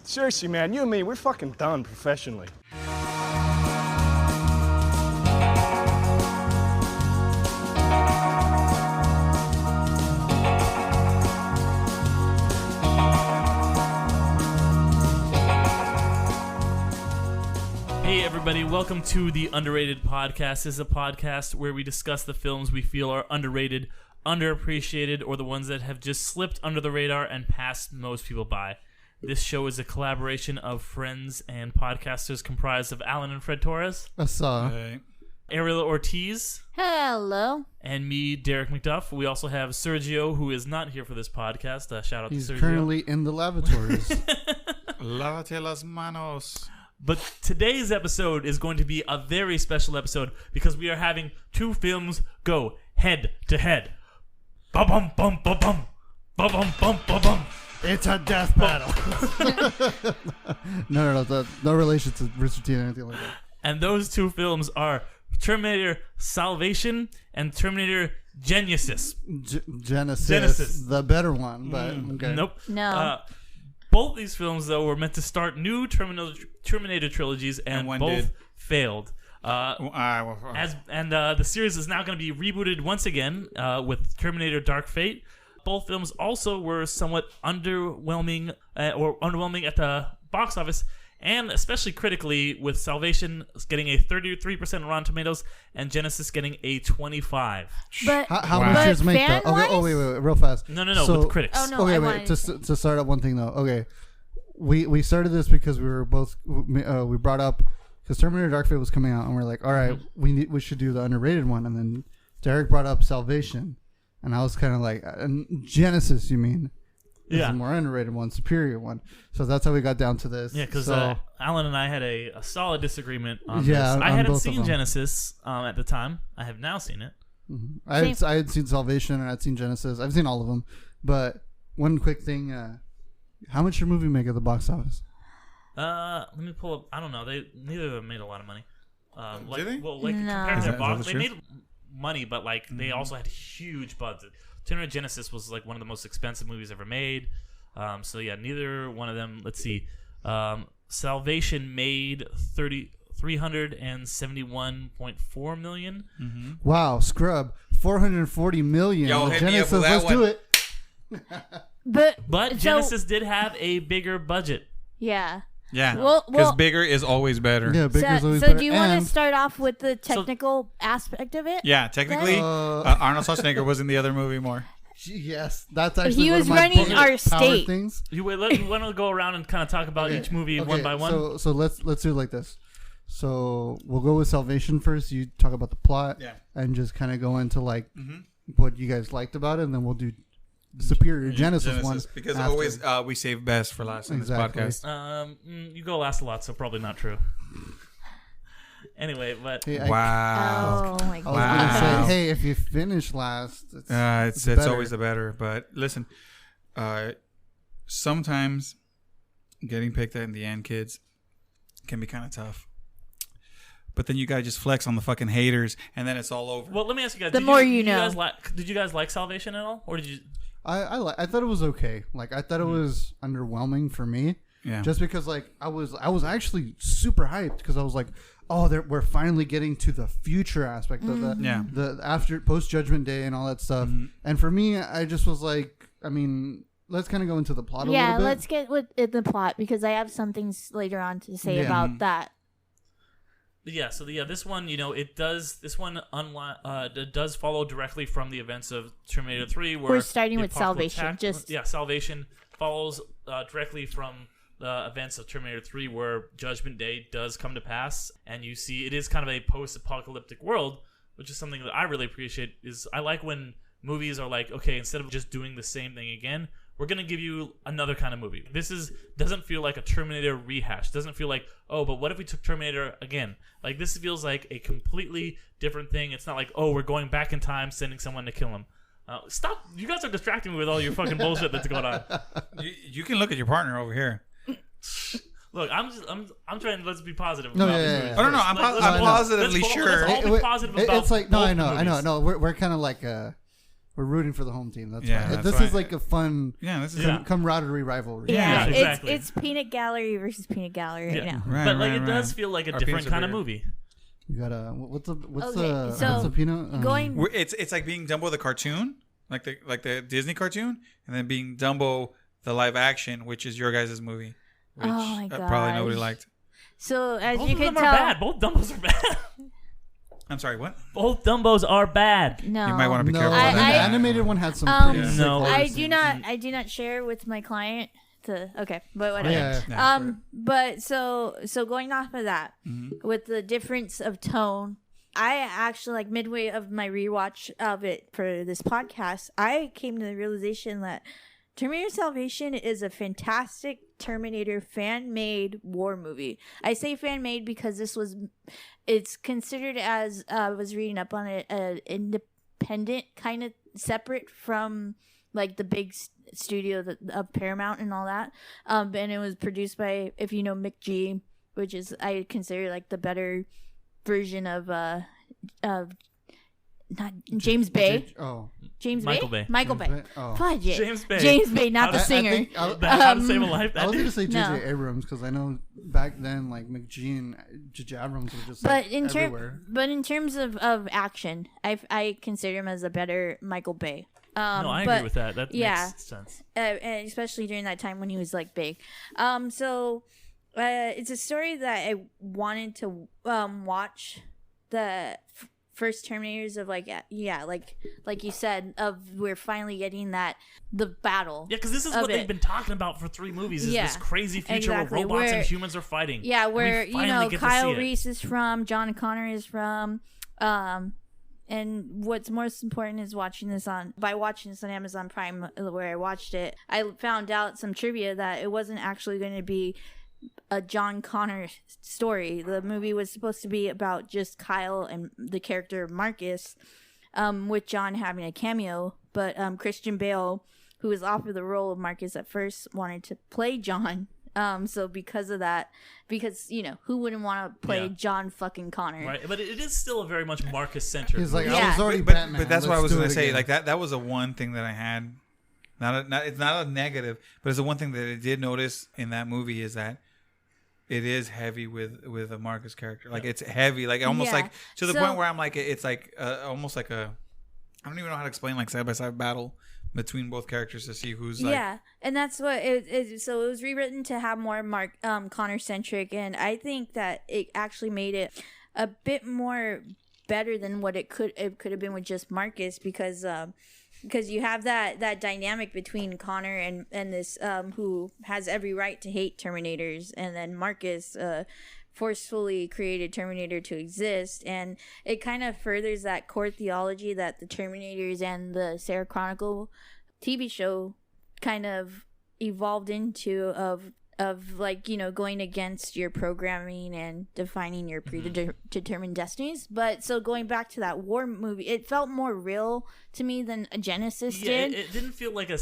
Seriously, man, you and me, we're fucking done professionally. Hey everybody, welcome to the Underrated Podcast. This is a podcast where we discuss the films we feel are underrated, underappreciated, or the ones that have just slipped under the radar and passed most people by. This show is a collaboration of friends and podcasters comprised of Alan and Fred Torres, Ariel Ortiz, hello, and me, Derek McDuff. We also have Sergio, who is not here for this podcast. Shout out to Sergio. He's currently in the lavatories. Lávate las manos. But today's episode is going to be a very special episode because we are having two films go head to head. Ba-bum, bum, ba-bum. Ba-bum, bum, ba-bum. It's a death battle. No, no relation to Rooster Teeth or anything like that. And those two films are Terminator Salvation and Terminator Genisys. Genisys, the better one, but okay. Nope. No. Both these films, though, were meant to start new Terminator trilogies, and both failed. The series is now going to be rebooted once again with Terminator Dark Fate. Both films also were somewhat underwhelming at the box office, and especially critically, with Salvation getting a 33% on Rotten Tomatoes and Genisys getting a 25%. But how much does make that? Okay, wait, real fast. No, with critics. Oh, no, okay, wait. To start up one thing though. Okay, we started this because we were both we brought up because Terminator Dark Fate was coming out, and we're like, all right, we should do the underrated one, and then Derek brought up Salvation. And I was kind of like, Genisys, you mean? This is a more underrated one, superior one. So that's how we got down to this. Yeah, because Alan and I had a solid disagreement on this. I hadn't seen Genisys at the time. I have now seen it. Mm-hmm. I had seen Salvation and I'd seen Genisys. I've seen all of them. But one quick thing, how much did your movie make at the box office? Let me pull up. I don't know. Neither of them made a lot of money. Did they? Well, no. compared to their box, they truth? made money, but they also had huge budget. Terminator Genisys was like one of the most expensive movies ever made. So yeah, neither one of them. Let's see. Salvation made $371.4 million. Mm-hmm. Wow, scrub, $440 million. Yo, hit me up Genisys, with that let's one. do it. But Genisys did have a bigger budget. Yeah. Yeah, Well, because bigger is always better. Yeah, bigger's always so better. do you want to start off with the technical aspect of it? Yeah, technically, Arnold Schwarzenegger was in the other movie more. Yes, that's actually He one was of my running power our state. things. You want to go around and kind of talk about each movie one by one? So let's do it like this. So we'll go with Salvation first. You talk about the plot, and just kind of go into like what you guys liked about it, and then we'll do superior Genisys one. Because after. always we save best for last in this podcast. You go last a lot, so probably not true. Anyway, but Hey, Wow. Oh my I was god. gonna say, hey, if you finish last, It's better. always the better. But listen, sometimes getting picked at in the end, kids, can be kind of tough. But then you gotta just flex on the fucking haters, and then it's all over. well, let me ask you guys. The did more you you know. Did you guys like Salvation at all, or did you? I thought it was okay. Like I thought it was underwhelming for me. Yeah. Just because like I was actually super hyped because I was like, oh, we're finally getting to the future aspect of that. Yeah. The after post Judgment Day and all that stuff. And for me, I just was like, I mean, let's kind of go into the plot a little bit. Yeah, let's get with the plot because I have some things later on to say about that. Yeah, so this one, it does. This one it does follow directly from the events of Terminator 3. Where We're starting the with apocalypse Salvation. Salvation follows directly from the events of Terminator 3, where Judgment Day does come to pass, and you see it is kind of a post-apocalyptic world, which is something that I really appreciate. I like when movies are like, okay, instead of just doing the same thing again, we're going to give you another kind of movie. This doesn't feel like a Terminator rehash. Doesn't feel like, oh, but what if we took Terminator again? Like, this feels like a completely different thing. It's not like, oh, we're going back in time, sending someone to kill him. Stop. You guys are distracting me with all your fucking bullshit that's going on. You can look at your partner over here. Look, I'm trying. Let's be positive. No, about yeah, these yeah, movies. yeah. I don't know. I'm positively sure. Let's all be positive about It's like no, both I know. movies. No, we're kind of like we're rooting for the home team. That's Yeah, why. that's This why. is like a fun This is camaraderie rivalry. Yeah, Yeah, exactly. it's peanut gallery versus peanut gallery right now. Right, but like right, it does right. feel like a Our different peanuts are kind of bigger. movie. We got a what's Okay, so a peanut going It's like being Dumbo the cartoon, like the Disney cartoon, and then being Dumbo the live action, which is your guys' movie, which Oh my probably nobody gosh. liked. so as Both you of can them tell, are bad. Both Dumbos are bad. I'm sorry, what? Both Dumbos are bad. no, You might want to be No, careful. I- with the that. animated one had some Um, pretty sick No. horror I scenes. do not share with my client to okay, but Oh, whatever. yeah, Yeah. But so going off of that, with the difference of tone, I actually like midway of my rewatch of it for this podcast, I came to the realization that Terminator Salvation is a fantastic Terminator fan-made war movie. I say fan-made because it's considered as I was reading up on it, independent, kind of separate from like the big studio of Paramount and all that. And it was produced by, if you know, Mick G, which is I consider like the better version of not James Bay. James Michael Bay? Bay. Michael Bay. Oh. Fudge it. James Bay. James Bay, not the I singer. think How to Save a Life. I That was dude. gonna say J.J. No. Abrams because I know back then like McGee and J.J. Abrams were just But like in everywhere. in terms of action, I consider him as a better Michael Bay. No, I agree with that. That makes sense. And especially during that time when he was like big. So it's a story that I wanted to watch the first Terminators of like you said, of we're finally getting the battle. Yeah, because this is of what they've it. been talking about for 3 movies. Is Yeah, this crazy future exactly. where robots Where- and humans are fighting? Yeah, And we where finally get to Kyle see it. Reese is from, John Connor is from, and what's most important is watching this on Amazon Prime, where I watched it. I found out some trivia that it wasn't actually going to be a John Connor story. The movie was supposed to be about just Kyle and the character of Marcus, with John having a cameo. But Christian Bale, who was offered the role of Marcus at first, wanted to play John. So because of that, who wouldn't want to play Yeah. John fucking Connor? Right, but it is still a very much Marcus-centric. He's like, movie. I was Yeah. already but, Batman. but that's what I Let's was do gonna it say. again. Like that was the one thing that I had. It's not a negative, but it's the one thing that I did notice in that movie is that it is heavy with a Marcus character. Like it's heavy, like almost Yeah. like to the So- point where I'm like, it's like almost like a. I don't even know how to explain like side by side battle between both characters to see who's like. Yeah, and that's what it. So it was rewritten to have more Connor centric, and I think that it actually made it a bit more better than what it could have been with just Marcus, because you have that dynamic between Connor and this who has every right to hate Terminators, and then Marcus forcefully created Terminator to exist, and it kind of furthers that core theology that the Terminators and the Sarah Chronicle TV show kind of evolved into, of like, going against your programming and defining your predetermined destinies. But so going back to that war movie, it felt more real to me than Genisys Yeah, did. it didn't feel like a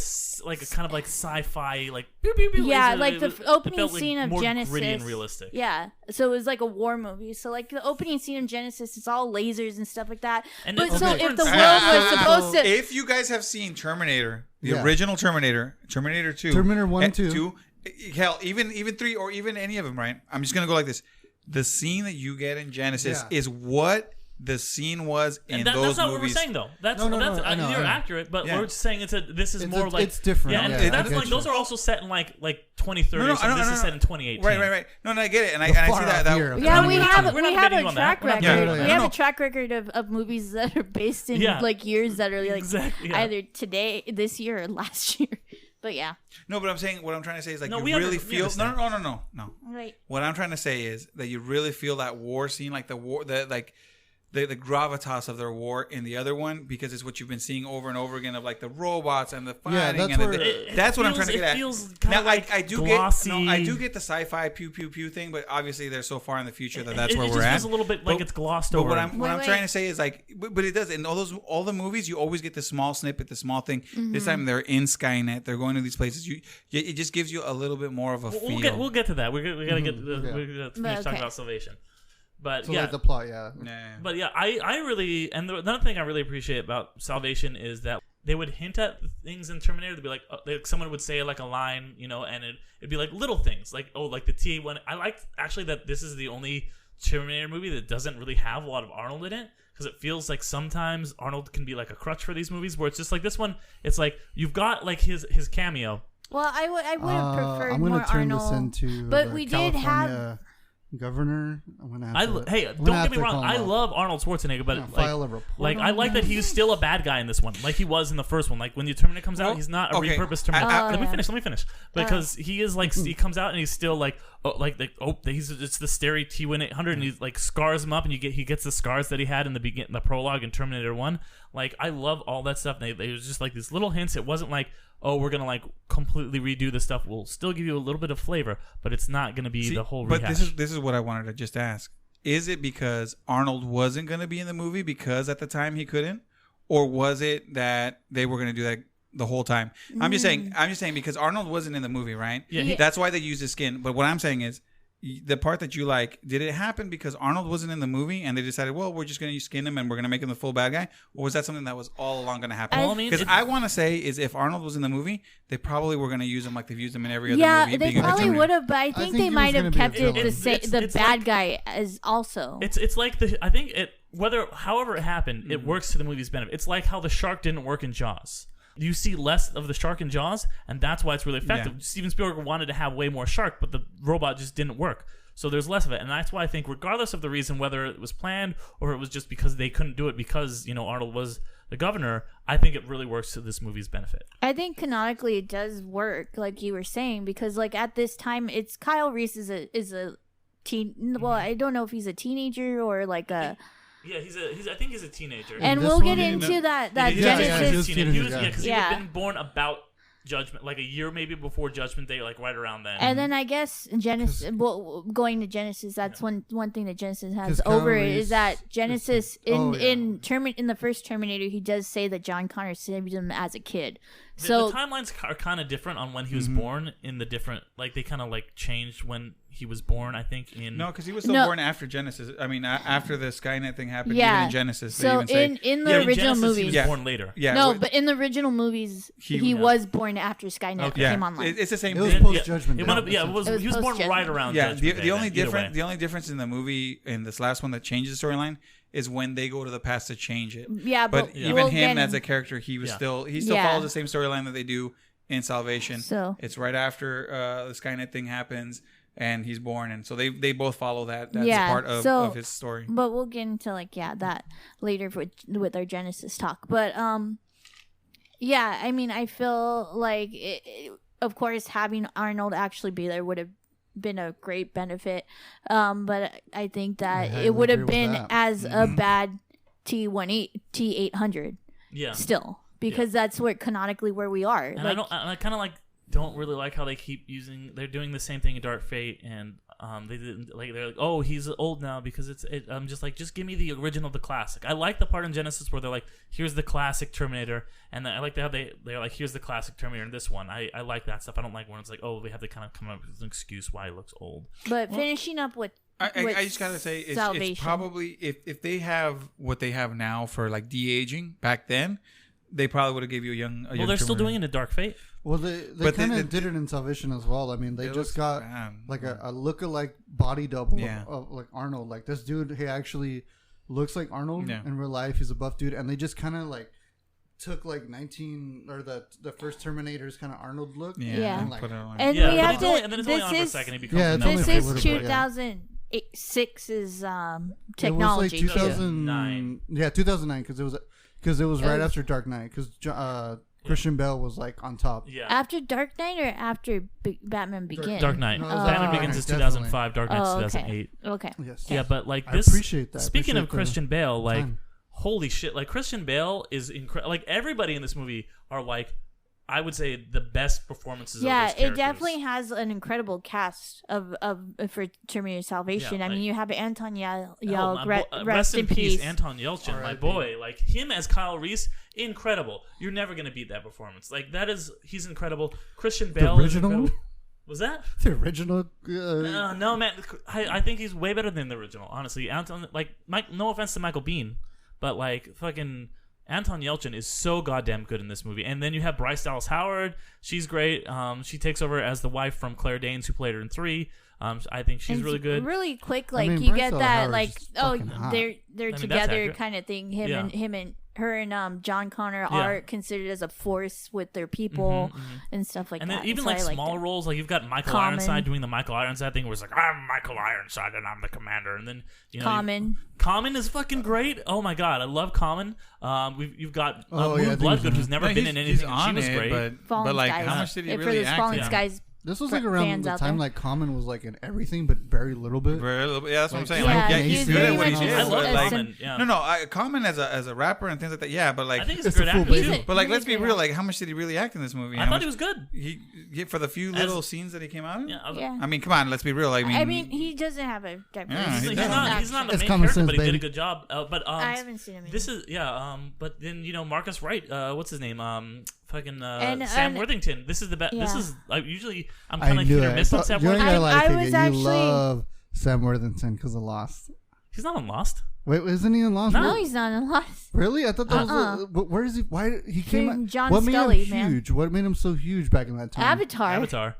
kind of like sci-fi like pew, pew, pew, Yeah, laser. like the It opening felt, like, scene of more Genisys. gritty and realistic. Yeah, so it was like a war movie. So like the opening scene of Genisys, it's all lasers and stuff like that. And But it's so okay. if the world Ah, was supposed to, If you guys have seen Terminator, the Yeah. original Terminator 2, Terminator 1 and 2. Hell, even 3 or even any of them, right? I'm just gonna go like this. The scene that you get in Genisys Yeah. is what the scene was in And those that's not movies. what we're saying, though. That's No, I know, I you're know. accurate, but Yeah. we're just saying this is more like it's different. Yeah, and Yeah, I that's get like you. those are also set in like 2030. No, or something. no, This no, is no. set in 2018. Right. No, I get it, and I The see far that. off year. yeah, we we're have not we have debating a on that. track We're not record. debating on We that. have No. a track record of movies that are based in Yeah. like years that are like Exactly, yeah. either today, this year, or last year. But yeah, No, but I'm saying what I'm trying to say is like No, you we really we feel. understand. No. right. What I'm trying to say is that you really feel that war scene, like the war, the gravitas of their war in the other one, because it's what you've been seeing over and over again of like the robots and the fighting. that's and where- that's what I'm feels- trying to get it at. feels kinda Now, like I do glossy. I do get the sci-fi pew pew pew thing, but obviously they're so far in the future that that's it where just we're at. feels a little bit like it's glossed But over. what I'm Wait. trying to say is like, but it does in all the movies you always get the small snippet, the small thing. This time they're in Skynet, they're going to these places. It just gives you a little bit more of a feel. We'll get to that. We gotta get Okay. we gotta finish talking Okay. about Salvation. But So yeah, like the plot, yeah. Yeah. but yeah, I really, and another thing I really appreciate about Salvation is that they would hint at things in Terminator. They'd be like someone would say like a line, you know, and it'd be like little things, like like the T-1. I liked actually that this is the only Terminator movie that doesn't really have a lot of Arnold in it, because it feels like sometimes Arnold can be like a crutch for these movies, where it's just like this one. It's like you've got like his cameo. Well, I would have preferred I'm more gonna turn Arnold. this into but the we did have. California governor. I'm gonna have to, Hey, I'm don't gonna have get me to wrong. call him I up. love Arnold Schwarzenegger, but Yeah, file a report like on I like that. that he's still a bad guy in this one, like he was in the first one. Like when the Terminator comes out, he's not a okay. repurposed Terminator. Let me yeah. finish, because he is like he comes out and he's still like it's the Stary T-1800, and he like scars him up, and he gets the scars that he had in the prologue in Terminator 1. Like I love all that stuff. And they was just like these little hints. It wasn't like, oh, we're gonna like completely redo the stuff. We'll still give you a little bit of flavor, but it's not gonna be the whole rehash. But this is what I wanted to just ask. Is it because Arnold wasn't going to be in the movie because at the time he couldn't, or was it that they were going to do that the whole time? I'm just saying because Arnold wasn't in the movie, right? Yeah. That's why they used his skin. But what I'm saying is, the part that you like, did it happen because Arnold wasn't in the movie and they decided, well, we're just going to skin him and we're going to make him the full bad guy? Or was that something that was all along going to happen? Because I want to say is if Arnold was in the movie, they probably were going to use him like they've used him in every other movie. Yeah, they being a probably Terminator. would have, but I think he they was might gonna have be a kept it villain. the It's bad like- guy as also. It's like I think it however it happened, it works to the movie's benefit. It's like how the shark didn't work in Jaws. You see less of the shark in Jaws, and that's why it's really effective. Yeah. Steven Spielberg wanted to have way more shark, but the robot just didn't work. So there's less of it, and that's why I think, regardless of the reason, whether it was planned or it was just because they couldn't do it because Arnold was the governor, I think it really works to this movie's benefit. I think canonically it does work, like you were saying, because like at this time, it's Kyle Reese is a teen. Well, I don't know if he's a teenager or like a. Yeah, I think he's a teenager. And this we'll one, get you into know- that Yeah, Genesis. he was a teenager, yeah. because he Yeah. had been born about Judgment, like a year maybe before Judgment Day, like right around then. And then I guess Genesis. Well, going to Genesis, that's one thing that Genesis has 'Cause Kyle over it Reese is that Genesis in yeah. in the first Terminator, he does say that John Connor saved him as a kid. The So timelines are kind of different on when he was born in the different, like they kind of like changed when he was born, I think. No, because he was still born after Genesis. I mean, after the Skynet thing happened, Yeah. even in Genesis. They So even say, in the Yeah, original Genesis, movies, he was Yeah. born later. yeah, no, what- but in the original movies, he was born after Skynet yeah, came online. it's the same It was thing. post Judgment It Day. went up, yeah, It was he was born post-Judgment. right around. Yeah, Judgment Day, the only then, either difference way. the only difference in the movie in this last one that changes the storyline is when they go to the past to change it. Yeah, But but even we'll him get as a character, he still Yeah. follows the same storyline that they do in Salvation. So- it's right after the Skynet thing happens and he's born, and so they both follow that. That's Yeah, part of, so- of his story. But we'll get into that later with our Genesis talk. But yeah, I mean, I feel like of course having Arnold actually be there would have been a great benefit. But I think that I it would have agree with been that. as a bad T800 Yeah. still, because that's where canonically where we are. And Like, I kind of don't really like how they keep they're doing the same thing in Dark Fate, and they didn't they're like, oh, he's old now because I'm just like, just give me the original, the classic. I like the part in Genesis where they're like, here's the classic Terminator, and I like how they're like, here's the classic Terminator in this one. I like that stuff. I don't like when it's like, oh, they have to kind of come up with an excuse why he looks old. but finishing up with I just gotta say, it's Salvation. probably if they have what they have now for like de-aging back then, they probably would have gave you a young. Well, they're still doing it in Dark Fate. Well, they But kind they- of did it in Salvation as well. I mean, they It just looks got bad. like a look-alike body double Yeah. of like Arnold. Like this dude, he actually looks like Arnold Yeah. in real life. He's a buff dude, and they just kind of like took like the first Terminator's kind of Arnold look. Yeah. and like- put it on. and Yeah, we but have it's only, to. and then it's only This on for a is second. He becomes Yeah, a it's number. only this for a is little bit, yeah. 2006's technology. It was like 2009. Yeah, 2009 because it was right was- after Dark Knight because Christian Bale was like on top. Yeah. After Dark Knight or after Batman Begins? Dark Knight. No, it was Batman Dark Begins Knight, is definitely. 2005. Dark Knight's Oh, okay. 2008. Okay. Yes. Yeah, but like I this. appreciate that. Speaking of Appreciate the Christian Bale, like time. holy shit, like Christian Bale is incredible. Like everybody in this movie are like, I would say the best performances. Yeah, of those it characters. definitely has an incredible cast of for Terminator Salvation. Yeah, I mean, like- you have Anton Yelchin. Oh, my rest in peace, Anton Yelchin, my boy. Like him as Kyle Reese, incredible. You're never gonna beat that performance. Like he's incredible. Christian Bale is original? incredible. Was that? The original. No, man. I think he's way better than the original. Honestly, Anton. Like, no offense to Michael Biehn, but like fucking Anton Yelchin is so goddamn good in this movie. And then you have Bryce Dallas Howard. She's great. She takes over as the wife from Claire Danes, who played her in 3. I think she's really good. Really quick, like I mean, you Bryce get Dallas that, Howard's like just oh, fucking hot. they're that's together accurate. kind of thing. Yeah. Her and John Connor Yeah. are considered as a force with their people and stuff like And that. then even So like I like smaller that. roles, like you've got Michael Common. Ironside doing the Michael Ironside thing, where it's like, I'm Michael Ironside and I'm the commander. And then Common. Common is fucking great. Oh my god, I love Common. You've got Oh, yeah, I Moon think Bloodgood, he's who's never No, been he's- in he's anything. And she on was it, great. Fallen but like, Skies. how much did he For really those act? Fallen in? Skies. This was like around fans the out time there. like Common was like in everything, but very little bit. Yeah, that's what I'm saying. Yeah, Like, yeah, he's he's good very at what he much did. a- I love a like, Common. Yeah. no, Common as a rapper and things like that. Yeah, but like, I think he's a It's great a full actor band. too. but like, He's let's a be great real. actor. Like, how much did he really act in this movie? I How thought much- he was good. He for the few little scenes that he came out in. Yeah, Yeah. I mean, come on, let's be real. I mean, he doesn't have a Yeah, diverse. he He's does. not the It's main common character, sense, but he did a baby. good job. But I haven't seen him. this is but then Marcus Wright. What's his name? Fucking And- Sam and- Worthington. This is the best. This Yeah. is usually I'm I kind of knew hit or it. miss on Sam You ain't Worthington. gonna lie, I Figgy, was you actually- love Sam Worthington because of Lost. He's not on Lost. Wait, isn't he in Lost? No, he's not in Lost. Really? I thought that Uh-uh. was. But where is he? Why he came? Freaking out- John what made Scully, him man. huge? What made him so huge back in that time? Avatar.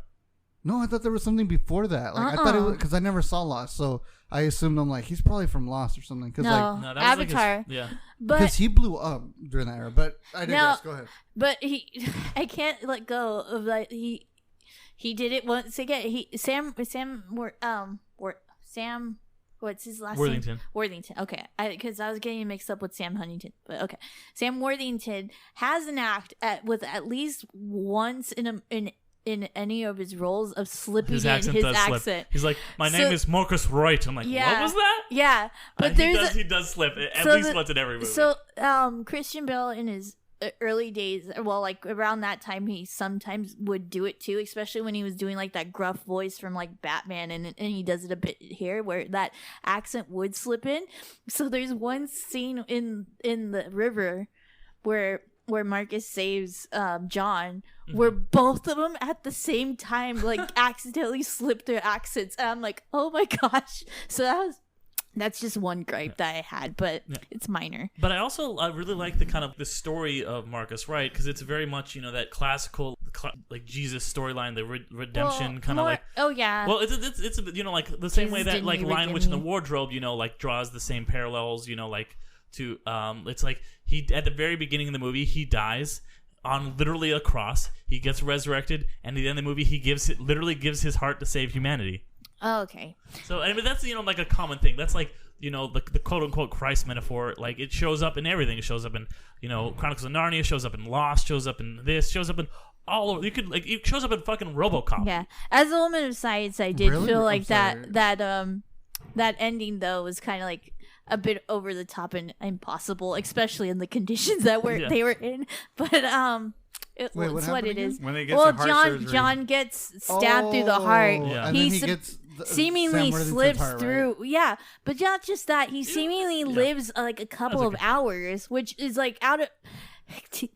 No, I thought there was something before that. Like I thought it was because I never saw Lost, so I assumed I'm like he's probably from Lost or something. Because No, No, that was like his- Avatar. yeah. But because he blew up during that era. But I digress. Go ahead. But I can't let go of like he did it once again. Sam, what's his last Worthington. name? Worthington. Okay, because I was getting mixed up with Sam Huntington. But okay, Sam Worthington has an act with at least once in any of his roles of slipping His in accent his does accent. slip. He's like, my So- name is Marcus Wright. I'm like, Yeah. what was that? Yeah, but there's he does slip at so least the- once in every movie. So, Christian Bale in his early days, well, like around that time, he sometimes would do it too, especially when he was doing like that gruff voice from like Batman, and he does it a bit here where that accent would slip in. So there's one scene in the river where Marcus saves John, where both of them at the same time like accidentally slip their accents, and I'm like, oh my gosh. So that's just one gripe that I had, but it's minor. But I also really like the story of Marcus Wright, because it's very much that classical like Jesus storyline, the redemption kind of like. Oh yeah. Well, it's like the same Jesus way that didn't like he Lion redeem Witch in the me? Wardrobe, like draws the same parallels, like to it's like he at the very beginning of the movie he dies on literally a cross, he gets resurrected, and at the end of the movie he literally gives his heart to save humanity. Oh, okay. So I mean that's like a common thing. That's like the quote unquote Christ metaphor. Like it shows up in everything. It shows up in Chronicles of Narnia. Shows up in Lost. Shows up in this. Shows up in all over. It shows up in fucking RoboCop. Yeah. As a woman of science, I did Really? feel I'm like sorry. that ending though was kind of like a bit over the top and impossible, especially in the conditions that they were in. But it's what what happened it again? is. When they get Well, to heart surgery. John gets stabbed through the heart. Yeah. And He then he sub- gets seemingly Sam Worthington's slips heart, right? through. Yeah, but not just that. He seemingly lives like a couple of hours, which is like out of.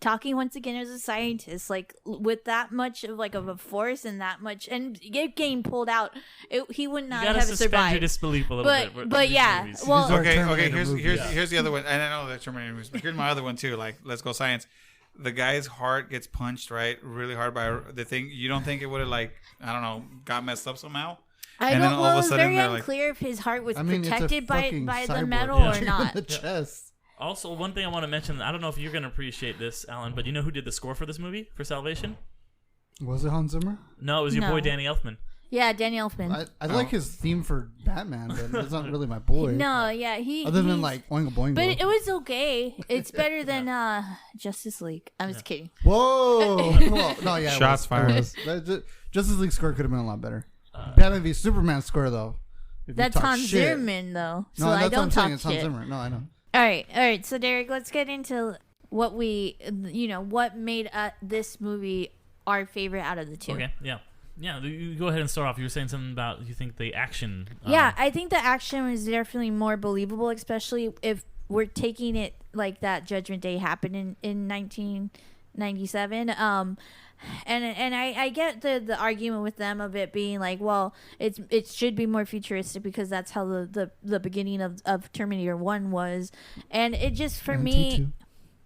Talking once again as a scientist, like with that much of a force and that much, and getting pulled out, he would not You gotta have suspend your survived. disbelief a little bit. with But these yeah, movies. well, These are Okay, Terminator movies. here's the other one, and I know that Terminator movies, but here's my other one too. Like, let's go science. The guy's heart gets punched really hard by the thing. You don't think it would have got messed up somehow? I And don't then all know. of a It's sudden very they're like- unclear if his heart was I mean, protected it's a by fucking the cyborg metal Yeah. or in not. the chest. Also, one thing I want to mention, I don't know if you're going to appreciate this, Alan, but you know who did the score for this movie, for Salvation? Was it Hans Zimmer? No, it was your No. boy Danny Elfman. Yeah, Danny Elfman. I like his theme for Batman, but it's not really my boy. No, yeah, Other than he's- like Oingo Boingo. but it was okay. It's better than Justice League. I'm just kidding. Whoa! Well, no, yeah. it Shots was. fired. It was. Justice League score could have been a lot better. Batman v Superman score though. if you That's talk Hans shit- Zimmer though, so No, I that's what don't I'm talk saying. It's Hans shit. Zimmer. No, I know. All right. So Derek, let's get into what what made this movie our favorite out of the two. Okay, yeah. Yeah, you go ahead and start off. You were saying something about you think the action. Yeah, I think the action was definitely more believable, especially if we're taking it like that Judgment Day happened in 1997. And I get the argument with them of it being like, well, it should be more futuristic because that's how the beginning of Terminator 1 was. And it just, for And me... T2.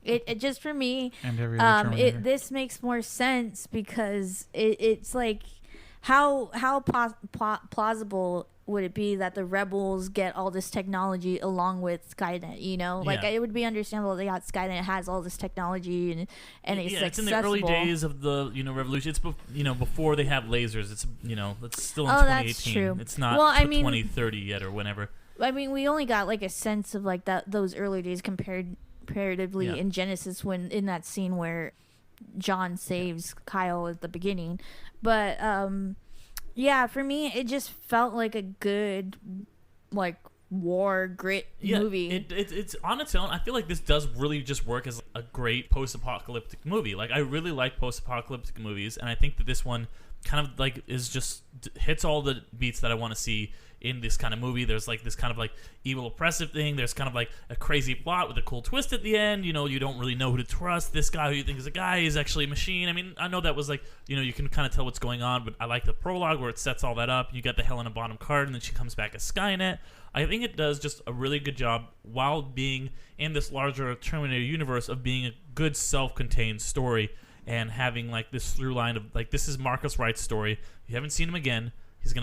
It just for me, And every other Terminator. this makes more sense because it's like how plausible would it be that the rebels get all this technology along with Skynet? You know, like it would be understandable they got Skynet has all this technology and it's it's in the early days of the revolution. It's before they have lasers. It's it's still in 2018. That's true. It's not 2030 yet or whenever. I mean, we only got like a sense of like those early days comparatively in Genisys when in that scene where John saves Kyle at the beginning, but yeah, for me it just felt like a good like war grit movie. It's on its own. I feel like this does really just work as a great post-apocalyptic movie. Like I really like post-apocalyptic movies, and I think that this one kind of like is just hits all the beats that I want to see in this kind of movie. There's like this kind of like evil oppressive thing. There's kind of like a crazy plot with a cool twist at the end. You don't really know who to trust. This guy who you think is a guy is actually a machine. I mean, I know that was like, you can kind of tell what's going on, but I like the prologue where it sets all that up. You got the Helena Bonham Carter, and then she comes back as Skynet. I think it does just a really good job while being in this larger Terminator universe of being a good self-contained story and having like this through line of like, this is Marcus Wright's story. You haven't seen him again.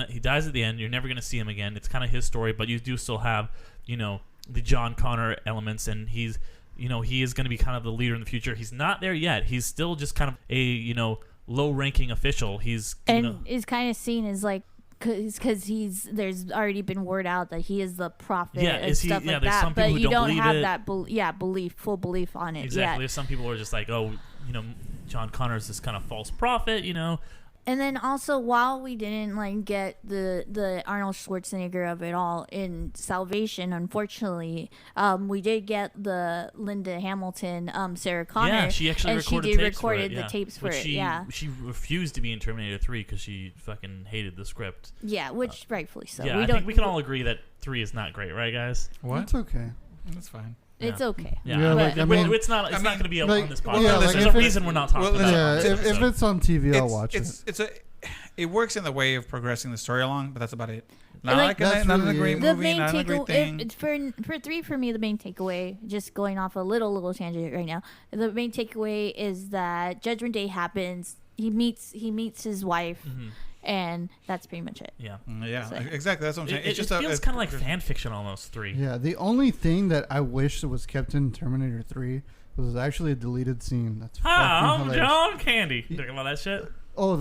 He dies at the end. You're never gonna see him again. It's kind of his story, but you do still have, the John Connor elements, and he is gonna be kind of the leader in the future. He's not there yet. He's still just kind of a low-ranking official. He's is kind of seen as like because there's already been word out that he is the prophet and stuff like that. Some people but who you don't have it. that full belief on it. Exactly. Yet. There's some people who are just like, oh, John Connor is this kind of false prophet. And then also, while we didn't like get the Arnold Schwarzenegger of it all in Salvation, unfortunately, we did get the Linda Hamilton, Sarah Connor. Yeah, she actually recorded the tapes for it. She refused to be in Terminator 3 because she fucking hated the script. Yeah, which rightfully so. Yeah, I think we can all agree that 3 is not great, right, guys? What? It's okay. That's fine. It's okay. Yeah, like, I mean, it's not going to be on this podcast. yeah, like There's a reason we're not talking about it. If it's on TV, I'll watch it. It works in the way of progressing the story along, but that's about it. Not Like, not a great The movie, main not a great thing. for 3 for me, the main takeaway, just going off a little tangent right now, the main takeaway is that Judgment Day happens. He meets his wife. Mm-hmm. And that's pretty much it. Yeah. Yeah, So- exactly. That's what I'm saying. It just feels kind of like fan fiction almost. 3. Yeah, the only thing that I wish that was kept in Terminator 3 was actually a deleted scene. That's Hi, fucking I'm hilarious. John Candy. You talking about that shit? Oh,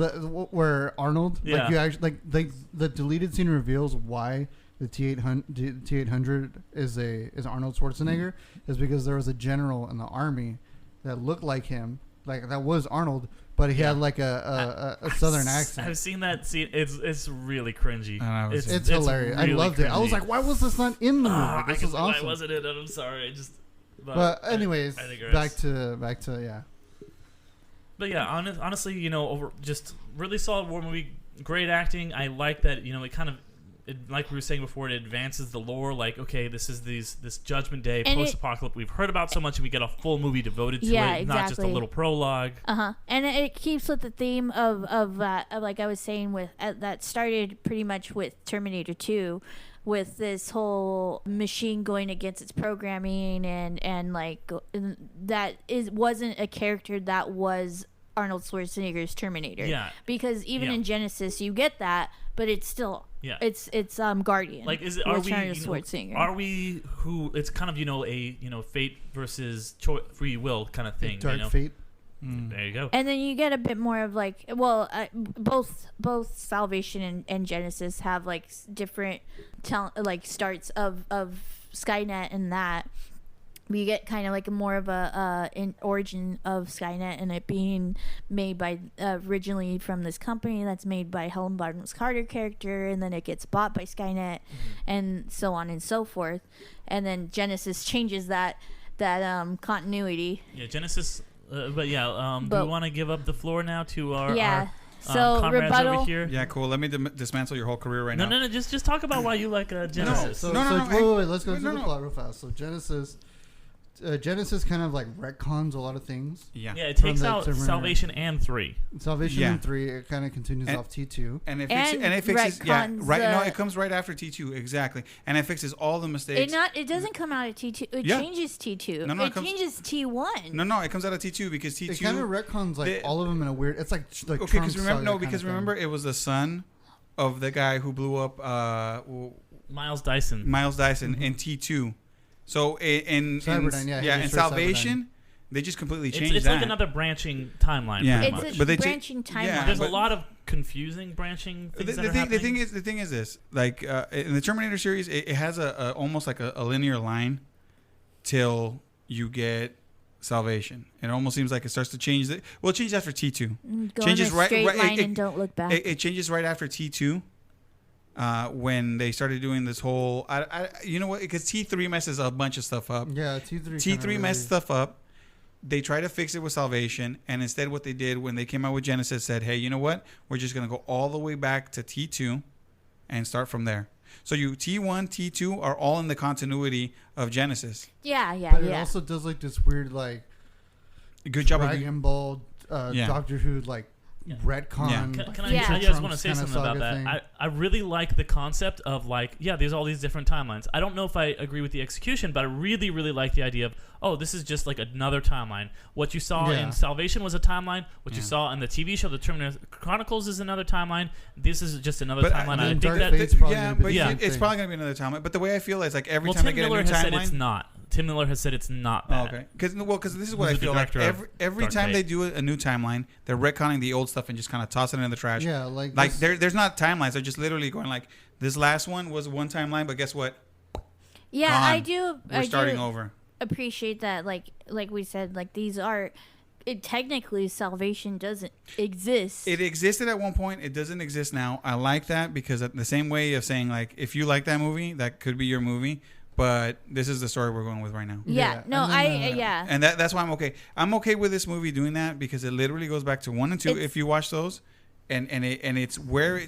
where Arnold, Yeah. like you actually like the deleted scene reveals why the T-800 is Arnold Schwarzenegger is because there was a general in the army that looked like him, like that was Arnold, but he had like a southern accent. I've seen that scene. It's really cringy. It's hilarious. Really I loved cringy. it. I was like, why was this not in the movie? This is awesome. Why wasn't it? I'm sorry. But anyways, I think back to yeah. But yeah, honestly, just really solid war movie. Great acting. I like that. It kind of, like we were saying before, it advances the lore. Like, okay, this is this Judgment Day post-apocalypse we've heard about so much, and we get a full movie devoted to it, not just a little prologue. And it keeps with the theme of like I was saying with that started pretty much with Terminator 2. With this whole machine going against its programming and like that wasn't a character that was Arnold Schwarzenegger's Terminator. Yeah. Because even in Genisys you get that, but it's still it's Guardian. Like are we who it's kind of a fate versus free will kind of thing. Dark fate. There you go. And then you get a bit more of like, both Salvation and Genisys have like different starts of Skynet and that. We get kind of like more of an origin of Skynet and it being made by originally from this company that's made by Helen Bonham Carter character, and then it gets bought by Skynet, and so on and so forth. And then Genisys changes that continuity. Yeah, Genisys. But yeah, do we want to give up the floor now to our comrades rebuttal over here? Yeah, cool. Let me dismantle your whole career right now. No. Just talk about why you like Genisys. Wait. Let's go through the plot real fast. So Genisys, Genisys kind of like retcons a lot of things. Yeah, it takes out Terminator. Salvation and 3. Salvation and 3, it kind of continues off T2. And it fixes it comes right after T2, exactly. And it fixes all the mistakes. It doesn't come out of T2. It changes T2. No, it changes T1. No, it comes out of T2 because T2 it kind of retcons like all of them in a weird. It's like okay, because remember it was the son of the guy who blew up Miles Dyson in T2. So in Salvation, they just completely changed it's that. like another branching timeline. Yeah, it's a branching timeline. Yeah, there's a lot of confusing branching things the thing is this: like in the Terminator series, it has a almost like a linear line till you get Salvation. It almost seems like it starts to change. It changes after T2. Go changes in a straight line and don't look back. It changes right after T2. When they started doing this whole, you know what? Because T3 messes a bunch of stuff up. Yeah, T3. T3 messed stuff up. They tried to fix it with Salvation, and instead, what they did when they came out with Genisys said, "Hey, you know what? We're just gonna go all the way back to T2, and start from there." So T1, T2 are all in the continuity of Genisys. Yeah. But it also does like this weird like, good job Dragon Ball, Doctor Who like. Retcon. Yeah. I just want to say something about that. I really like the concept of like, there's all these different timelines. I don't know if I agree with the execution, but I really, really like the idea of, this is just like another timeline. What you saw in Salvation was a timeline. What you saw in the TV show, The Terminator Chronicles, is another timeline. This is just another timeline. I think it's probably going to be another timeline. But the way I feel is like every time they get a new timeline. Tim Miller has said it's not. Tim Miller has said it's not that. Okay. Because this is what I feel like. Every time they do a new timeline, they're retconning the old stuff and just kind of tossing it in the trash. Yeah, like there's not timelines. They're just literally going like, this last one was one timeline, but guess what? Yeah, gone. I do. We're starting over. Appreciate that. Like we said, like these are. Technically, Salvation doesn't exist. It existed at one point. It doesn't exist now. I like that because the same way of saying like, if you like that movie, that could be your movie. But this is the story we're going with right now. Yeah. No, And that's why I'm okay. I'm okay with this movie doing that because it literally goes back to 1 and 2 if you watch those. And it's where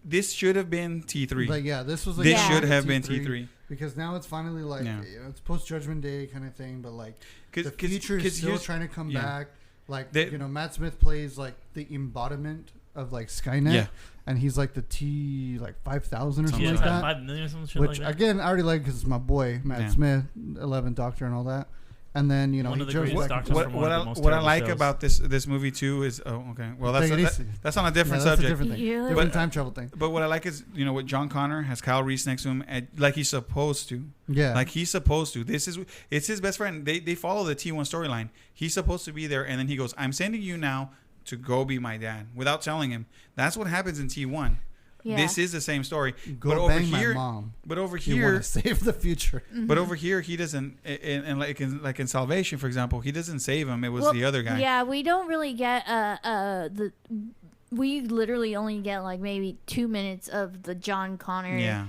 this should have been T3. Like, this was like this should have been T3. Because now it's finally like, it's post-Judgment Day kind of thing. But like, the future is still trying to come back. Like, Matt Smith plays like the embodiment of like Skynet. Yeah. And he's like the T like 5,000 or something like that. 5 million or something. Which like again, I already like because it's my boy Matt Smith, 11th Doctor, and all that. And then he just what I like about this movie too is well that's on a different subject, different time travel thing. But what I like is what John Connor has Kyle Reese next to him like he's supposed to. Yeah, like he's supposed to. It's his best friend. They follow the T1 storyline. He's supposed to be there, and then he goes, "I'm sending you now to go be my dad," without telling him. That's what happens in T1. Yeah. This is the same story. Go but over here, my mom. But over you here, want to save the future. Mm-hmm. But over here, he doesn't. And like in Salvation, for example, he doesn't save him. It was the other guy. Yeah, we don't really get we literally only get like maybe 2 minutes of the John Connor.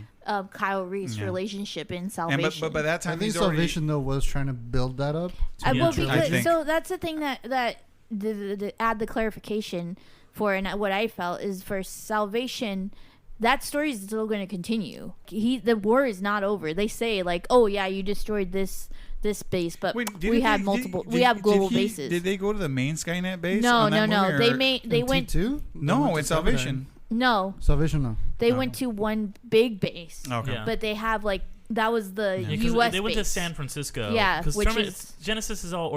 Kyle Reese relationship in Salvation. And but by that time, I think Salvation though was trying to build that up. So that's the thing that add the clarification for, and what I felt is for Salvation, that story is still going to continue. The war is not over. They say like, oh yeah, you destroyed this base, but we have global bases. Did they go to the main Skynet base? No. They went to no, it's Salvation. No, Salvation. No, they went to one big base. Okay, but they have like that was the U.S. They went base. to San Francisco. Yeah, because Genisys is all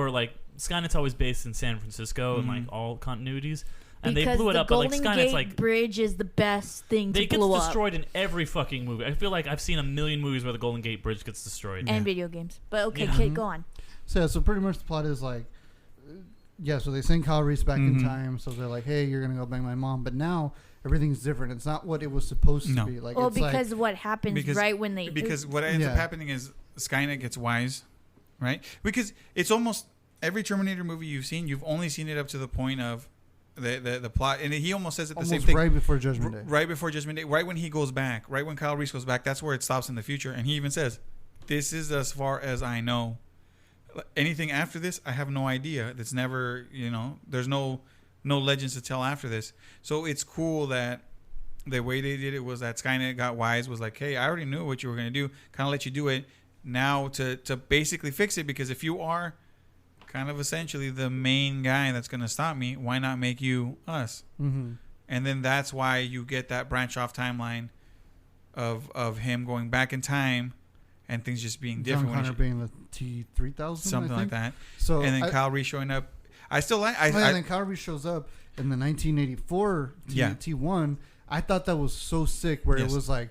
Skynet's always based in San Francisco and like all continuities. And because they blew it up, but like Skynet's like Bridge is the best thing to blow up. It gets destroyed in every fucking movie. I feel like I've seen a million movies where the Golden Gate Bridge gets destroyed. And video games. But okay, kid, go on. So pretty much the plot is like, so they send Kyle Reese back in time. So they're like, hey, you're gonna go bang my mom. But now everything's different. It's not what it was supposed to be. Like, well, because what happens right when they because what ends up happening is Skynet gets wise, right? Because it's almost every Terminator movie you've seen, you've only seen it up to the point of the plot, and he almost says it the same thing right before Judgment Day. Right before Judgment Day, right when he goes back, right when Kyle Reese goes back, that's where it stops in the future. And he even says, "This is as far as I know. Anything after this, I have no idea. That's never, there's no legends to tell after this." So it's cool that the way they did it was that Skynet got wise, was like, "Hey, I already knew what you were going to do. Kind of let you do it. now to basically fix it, because if you are kind of essentially the main guy that's going to stop me, why not make you us? Mm-hmm. And then that's why you get that branch off timeline of him going back in time and things just being different. John Connor being the T-3000, something like that. So and then Kyle Reese showing up. I still like. and then Kyle Reese shows up in the 1984 T1. I thought that was so sick, where it was like,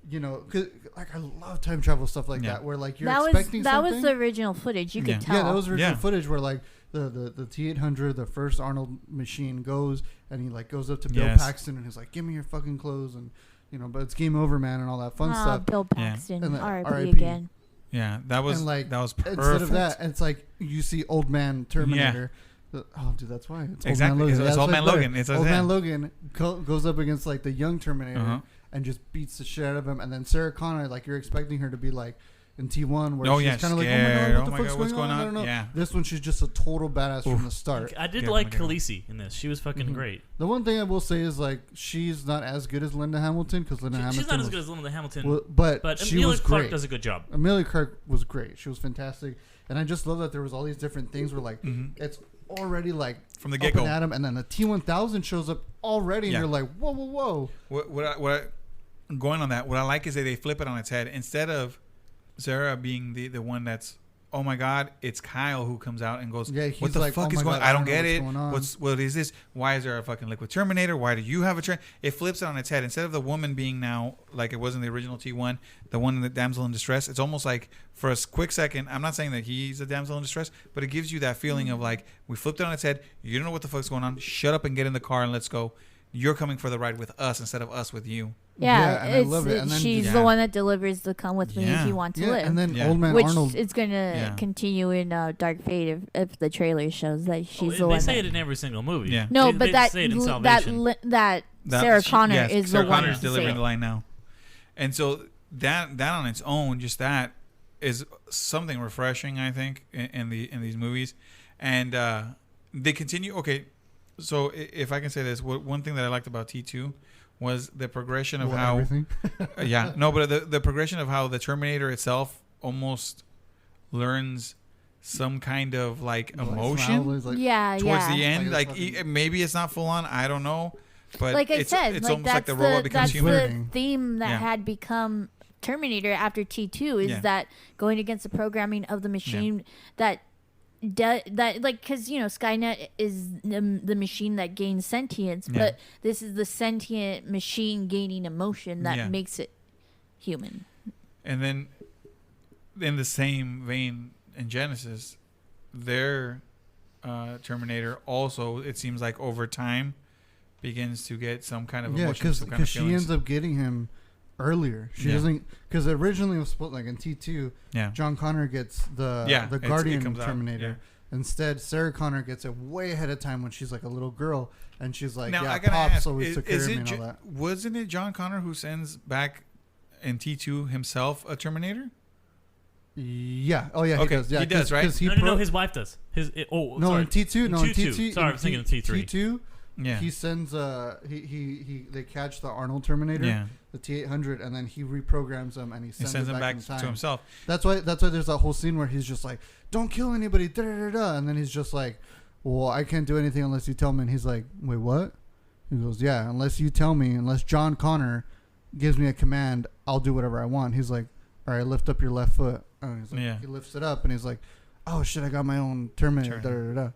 you know, 'cause, like, I love time travel stuff like that, where like you're expecting that something. was the original footage. You could tell. Yeah, that was original footage where like the T-800, the first Arnold machine goes, and he like goes up to Bill Paxton and he's like, "Give me your fucking clothes," and you know, but it's game over, man, and all that fun stuff. Bill Paxton, And then R.I.P. again. Yeah, that was like, that was perfect. Instead of that, it's like you see old man Terminator. Oh, dude, that's why. It's exactly. Old Man Logan. It's Old Man Logan. It's Old Man Logan goes up against like the young Terminator and just beats the shit out of him. And then Sarah Connor, like you're expecting her to be like in T1, where she's kind of like, oh my god, what's going on? I don't know. Yeah. This one, she's just a total badass from the start. I did like Khaleesi in this. She was fucking great. The one thing I will say is like she's not as good as Linda Hamilton, because she's not as good as Linda Hamilton, but she Emilia was Clarke great. does a good job. Emilia Clarke was great. She was fantastic, and I just love that there was all these different things where like it's already like from the get-go, and then the T-1000 shows up already, and you're like, whoa, whoa, whoa. Going on that, what I like is that they flip it on its head. Instead of Sarah being the one that's, oh my god, it's Kyle who comes out and goes, what the fuck is going on? I don't get it. What is this? Why is there a fucking liquid Terminator? Why do you have a It flips it on its head. Instead of the woman being now like it was in the original T1, the one in the damsel in distress, it's almost like for a quick second, I'm not saying that he's a damsel in distress, but it gives you that feeling of like, we flipped it on its head. You don't know what the fuck's going on. Shut up and get in the car and let's go. You're coming for the ride with us instead of us with you. Yeah, and I love it. And then, she's the one that delivers the "come with me if you want to live." And then Old Man which Arnold, is going to continue in Dark Fate if the trailer shows that she's the one. They say it in every single movie. Yeah. No, they but that say it in Salvation. that Sarah Connor is Sarah the one Connor's delivering the line now, and so that on its own, just that is something refreshing, I think, in these movies, and they continue. Okay, so if I can say this, one thing that I liked about T2 was the progression of how the progression of how the Terminator itself almost learns some kind of like emotion towards the end. Like maybe it's not full on, I don't know, but like it's like almost like the robot becomes human. That's the theme that had become Terminator after T2 is that going against the programming of the machine that like, because you know Skynet is the machine that gains sentience, but this is the sentient machine gaining emotion that makes it human. And then in the same vein in Genisys, their Terminator also, it seems like over time begins to get some kind of emotion, because she ends up getting him earlier. She doesn't, because originally it was split like in T2. John Connor gets the Guardian Terminator. Instead, Sarah Connor gets it way ahead of time when she's like a little girl, and she's like, now, I gotta ask, always took care of me and all that. Wasn't it John Connor who sends back in T2 himself a Terminator? Yeah. Oh yeah. Okay. He does. Yeah, he does, right? No, his wife does. In T2. No, in T2. Sorry, I was thinking of T3. T2. Yeah. He sends they catch the Arnold Terminator, the T-800, and then he reprograms them and he sends them back to himself. That's why there's that whole scene where he's just like, "Don't kill anybody," and then he's just like, "Well, I can't do anything unless you tell me." And he's like, "Wait, what?" He goes, "Yeah, unless you tell me, unless John Connor gives me a command, I'll do whatever I want." He's like, "All right, lift up your left foot." And he's like, he lifts it up and he's like, "Oh shit, I got my own Terminator."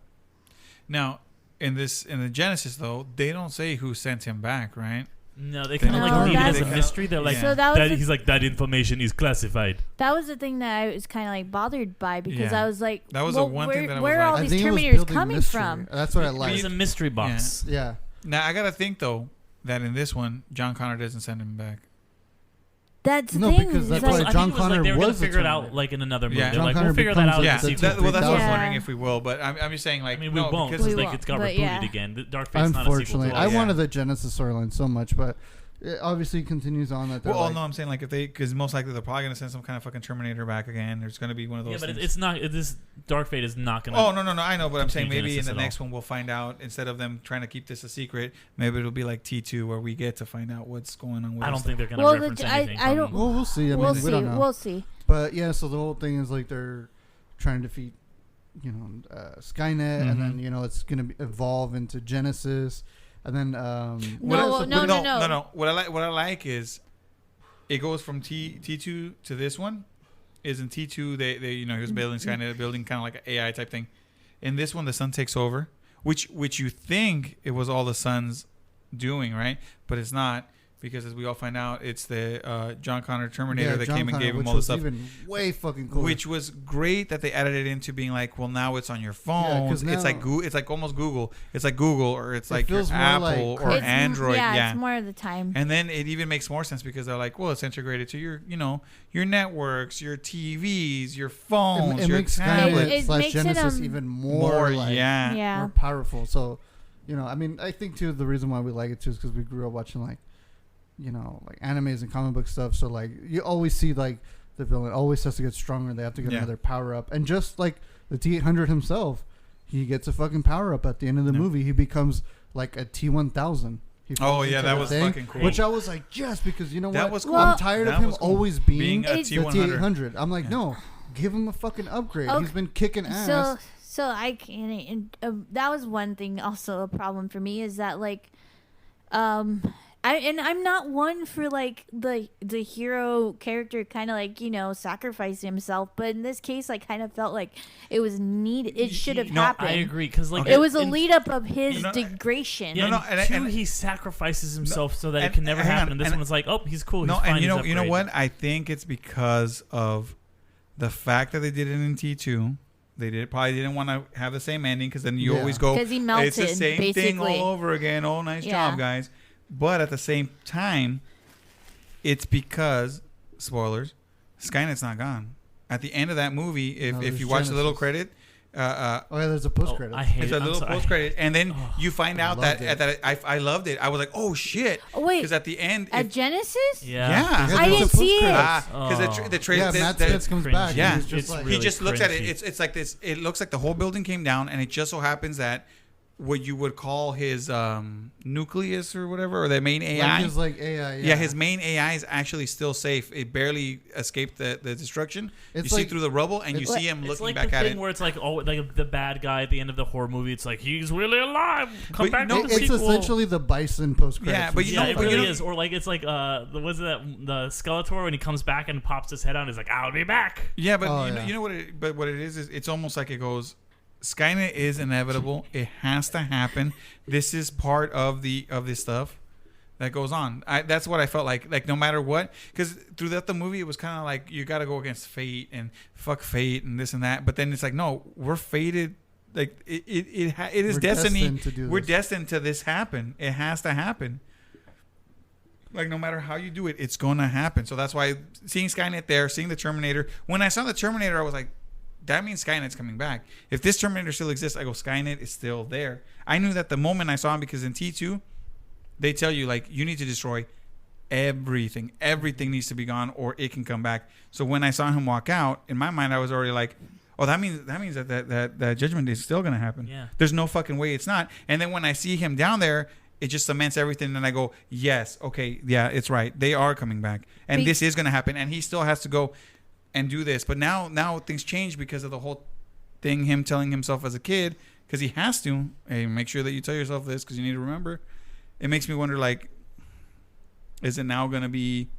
Now, in the Genisys though, they don't say who sent him back, right? No, they kind of like leave it as a mystery. They're like, he's like, that information is classified. That was the thing that I was kind of like bothered by, because I was like, that was the one thing that I was where like, are all these Terminators coming from? That's what I like. It's a mystery box. Yeah. Now I gotta think though that in this one, John Connor doesn't send him back. That's the thing. Because that's why John Connor they were going was to figure it out like in another movie. They're like, Connor we'll figure that out. Yeah, that's what I was wondering if we will, but I'm just saying like, I mean, we won't because it's got rebooted again. The Dark Fate's not a sequel. Unfortunately, I wanted the Genisys storyline so much, but it obviously continues on that. Well, no, I'm saying like if they, because most likely they're probably going to send some kind of fucking Terminator back again. There's going to be one of those. Yeah, but things. It's not. This Dark Fate is not going to. Oh no, I know, but I'm saying maybe in the next one we'll find out, instead of them trying to keep this a secret. Maybe it'll be like T2 where we get to find out what's going on. With I don't think they're going to reference anything. I don't. Well, we'll see. I mean, we don't know. We'll see. But yeah, so the whole thing is like they're trying to defeat, Skynet, and then it's gonna evolve into Genisys, and then No. What I like is it goes from T2 to this one. Is in T2 they he was building Skynet, building kind of like an AI type thing. In this one, the sun takes over, which you think it was all the sun's doing, right? But it's not. Because as we all find out, it's the John Connor Terminator that came and gave him all the stuff. Even way fucking cool. Which was great that they added it into being like, well, now it's on your phone. It's like almost Google. It's like Google or it's like your Apple or Android. Yeah, it's more of the time. And then it even makes more sense because they're like, well, it's integrated to your, your networks, your TVs, your phones, it your makes tablets. Skynet / Genisys even more more powerful. So, I think too the reason why we like it too is because we grew up watching like animes and comic book stuff. So like you always see like the villain always has to get stronger. They have to get another power up. And just like the T-800 himself, he gets a fucking power up at the end of the movie. He becomes like a T-1000. That was fucking cool. Which I was like, because you know that what? Was cool. I'm tired of him always being a T-100. I'm like, no, give him a fucking upgrade. Okay. He's been kicking ass. So I can't. That was one thing. Also, a problem for me is that like, I'm not one for like the hero character kind of like sacrificing himself, but in this case I kind of felt like it was needed. It should have happened. I agree because like it was a lead up of his degradation. Yeah, and he sacrifices himself so that it can never happen. And this one was like, oh, he's cool. He's fine, and you know what? I think it's because of the fact that they did it in T2. They probably didn't want to have the same ending because then you always go, he melted, it's the same thing all over again. Oh, nice job, guys. But at the same time, it's because, spoilers, Skynet's not gone. At the end of that movie, if you watch the little credit, there's a post credit. It's a little post credit, and then you find out that I loved it. I was like, oh shit! Wait, because at the end, Genisys, I didn't see it. Because the trailer, Matt Smith comes back. Yeah, he just looks at it. It's like this. It looks like the whole building came down, and it just so happens that what you would call his nucleus or whatever, or the main AI. His AI. Yeah, his main AI is actually still safe. It barely escaped the destruction. You see through the rubble, and you see him looking back at it. It's like the thing where it's like, like the bad guy at the end of the horror movie. It's like he's really alive. Come back to the sequel. It's essentially the Bison post credits. Yeah, but it really is. Or like it's like was it the Skeletor when he comes back and pops his head out? He's like, I'll be back. Yeah, but you know what? What it is it's almost like it goes. Skynet is inevitable. It has to happen. This is part of this stuff that goes on. That's what I felt like. Like no matter what, because throughout the movie, it was kind of like you got to go against fate and fuck fate and this and that. But then it's like, no, we're fated. Like it is destiny. We're destined to this happen. It has to happen. Like no matter how you do it, it's gonna happen. So that's why seeing Skynet there, seeing the Terminator. When I saw the Terminator, I was like, that means Skynet's coming back. If this Terminator still exists, I go, Skynet is still there. I knew that the moment I saw him because in T2, they tell you, like, you need to destroy everything. Everything needs to be gone or it can come back. So when I saw him walk out, in my mind, I was already like, oh, that means that Judgment Day is still going to happen. Yeah. There's no fucking way it's not. And then when I see him down there, it just cements everything. And I go, yes, okay, yeah, it's right. They are coming back. And this is going to happen. And he still has to go and do this. But now things change because of the whole thing, him telling himself as a kid, because he has to. Hey, make sure that you tell yourself this because you need to remember. It makes me wonder, like, is it now going to be...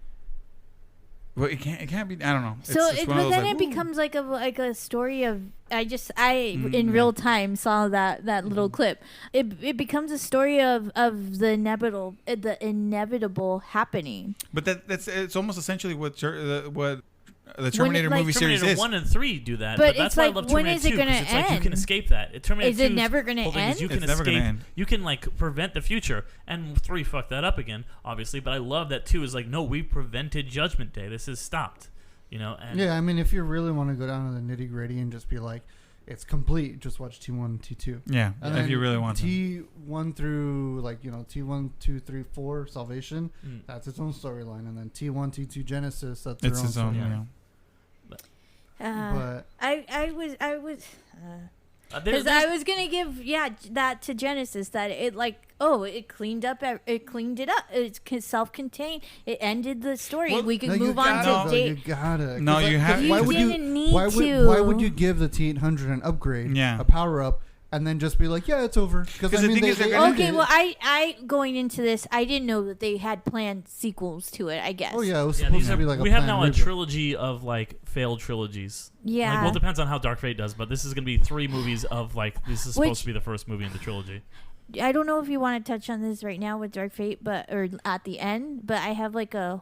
Well, it can't be. I don't know. So, but then it becomes like a story of. In real time saw that little clip. It becomes a story of the inevitable happening. But it's almost essentially what the Terminator movie series Terminator is. 1 and 3 do that, but that's it's why I like, love when Terminator is it 2, going to it's end? like you can escape that. Terminator is it 2's never going to end? You can it's never escape. Gonna end. You can like prevent the future, and 3 fucked that up again, obviously. But I love that 2 is like, no, we prevented Judgment Day. This is stopped. You know. And yeah, I mean, if you really want to go down to the nitty gritty and just be like, it's complete, just watch T1, T2. Yeah, and if you really want T1 through T1, 2, 3, 4 Salvation, that's its own storyline, and then T1, T2 Genisys, that's their own storyline. Yeah. I was Because I was gonna give that to Genisys, that it cleaned it up. It's self-contained. It ended the story. Well, we could move on to date. You gotta. No, you have. You Why would you? didn't need Why to. would you give the T800 an upgrade? Yeah. A power up. And then just be like, yeah, it's over. Because the thing is, they're gonna Okay, well, I going into this, I didn't know that they had planned sequels to it. I guess. Oh yeah, it was supposed to be like we a have now a reboot. trilogy of like failed trilogies. Yeah. Like, well, it depends on how Dark Fate does, but this is gonna be 3 movies of like this is supposed to be the first movie in the trilogy. I don't know if you want to touch on this right now with Dark Fate, or at the end, but I have like a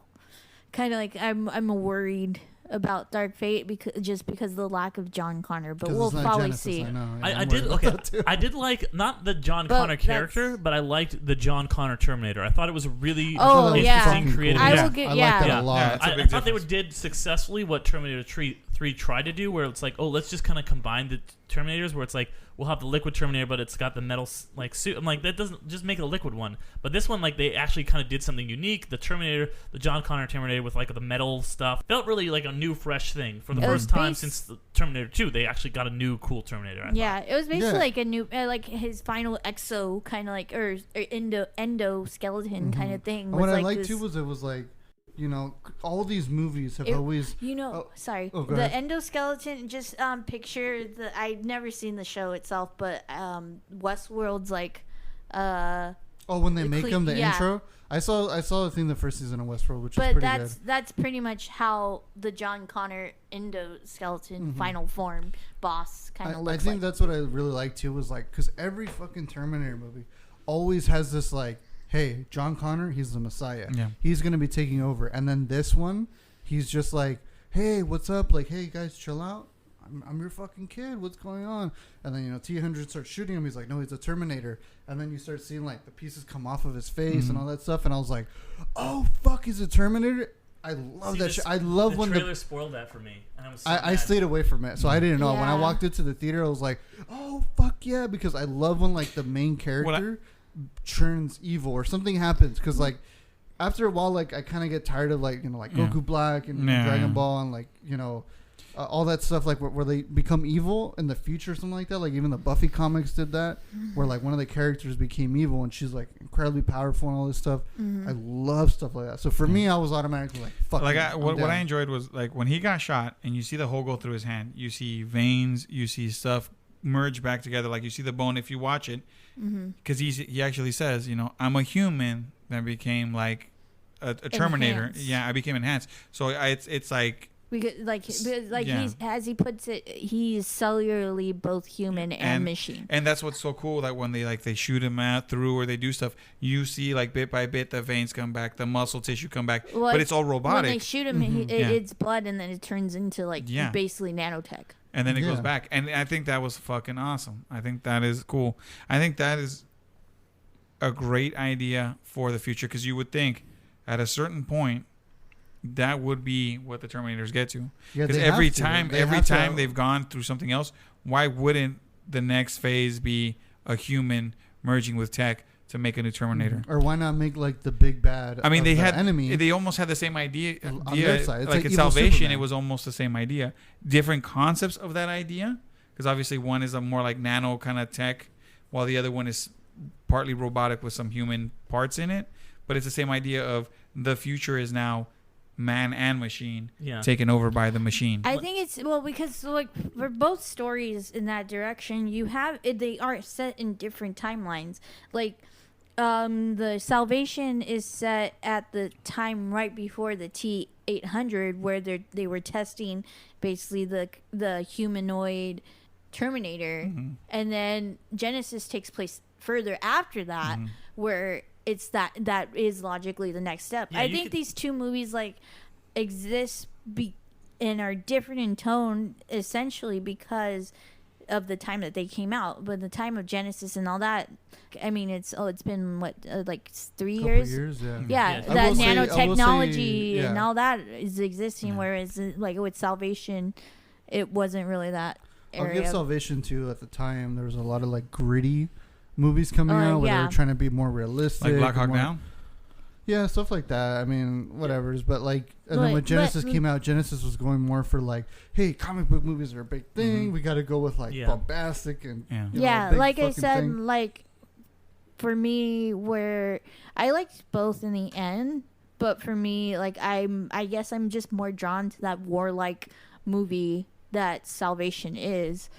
kind of like I'm worried about Dark Fate because of the lack of John Connor, but we'll probably Genisys, see. I know. Yeah, I I'm did worried about that too. I did like not the John But Connor character, but I liked the John Connor Terminator. I thought it was a really Oh, interesting, yeah. creative. I yeah. will get I yeah. like that Yeah. a lot. Yeah, it's a I big thought they difference. did successfully what Terminator 3 tried to do, where it's like, oh, let's just kind of combine the Terminators, where it's like we'll have the liquid Terminator, but it's got the metal like suit. I'm like, that doesn't just make it a liquid one. But this one, like, they actually kind of did something unique. The Terminator, the John Connor Terminator with like the metal stuff, felt really like a new, fresh thing for the It was first time based- since the Terminator 2. They actually got a new, cool Terminator. I Yeah, it was basically Yeah. like a new, like his final exo kind of like, or endoskeleton kind of thing. And what was I like liked this, too was it was like, you know, all these movies have always. sorry, Oh, go the ahead. endoskeleton. Just picture the. I've never seen the show itself, but Westworld's like, Oh, when they the make them the yeah. intro. I saw the thing the first season of Westworld, which is but pretty that's pretty much how the John Connor endoskeleton final form boss kind good. of I looks think like. that's what I really like too. Was like because every fucking Terminator movie always has this like, hey, John Connor, he's the Messiah. Yeah. He's gonna be taking over, and then this one, he's just like, hey, what's up? Like, hey guys, chill out. I'm your fucking kid. What's going on? And then, T-100 starts shooting him. He's like, no, he's a Terminator. And then you start seeing like the pieces come off of his face and all that stuff. And I was like, oh fuck, he's a Terminator. I love that shit. I love the when trailer spoiled that for me, and I was. So I mad. stayed away from it, so I didn't know. When I Yeah. walked into the theater, I was like, oh fuck yeah, because I love when like the main character turns evil or something happens. Because like after a while, like I kind of get tired of like Goku Black and Dragon Ball and like all that stuff, like where they become evil in the future, something like that. Like even the Buffy comics did that, where like one of the characters became evil and she's like incredibly powerful and all this stuff. I love stuff like that. So for me, I was automatically like, fuck. Like it, what I'm I down. enjoyed was like when he got shot and you see the hole go through his hand, you see veins, you see stuff merge back together, like you see the bone if you watch it, because he actually says, I'm a human that became like a Terminator. Enhanced. Yeah, I became enhanced. So it's like. Because, like Yeah. he's, as he puts it, he's cellularly both human and machine. And that's what's so cool, that when they shoot him out through or they do stuff, you see like bit by bit the veins come back, the muscle tissue come back, but it's all robotic. When they shoot him, it's blood, and then it turns into like basically nanotech. And then it goes Yeah. back. And I think that was fucking awesome. I think that is cool. I think that is a great idea for the future, because you would think at a certain point that would be what the Terminators get to. Yeah, Because they every have to. time They have to. they've gone through something else, why wouldn't the next phase be a human merging with tech to make a new Terminator? Or why not make like the big bad? I mean, of they the had enemy. They almost had the same idea. On their side. It's Like like in evil Salvation, Superman. it was almost the same idea. Different concepts of that idea, because obviously one is a more like nano kind of tech, while the other one is partly robotic with some human parts in it. But it's the same idea of the future is now man and machine taken over by the machine. I think it's because like for both stories in that direction, they are set in different timelines. Like the Salvation is set at the time right before the T800, where they were testing basically the humanoid Terminator, and then Genisys takes place further after that, where it's that is logically the next step. Yeah, I think these two movies like exist and are different in tone essentially because of the time that they came out. But the time of Genisys and all that, I mean, it's been what like 3 Couple years. yeah. Yeah, I that will say- nanotechnology yeah. and all that is existing. Whereas like with Salvation, it wasn't really that I'll area. give Salvation too. At the time, there was a lot of like gritty movies coming Oh, out where they yeah. were trying to be more realistic. Like Black Hawk more- Down? Yeah, stuff like that. I mean, whatever's. But like, and then when Genisys came out, Genisys was going more for like, hey, comic book movies are a big thing. We got to go with like bombastic and like I said, thing. like for me, where I liked both in the end, but for me, like I guess I'm just more drawn to that warlike movie that Salvation is,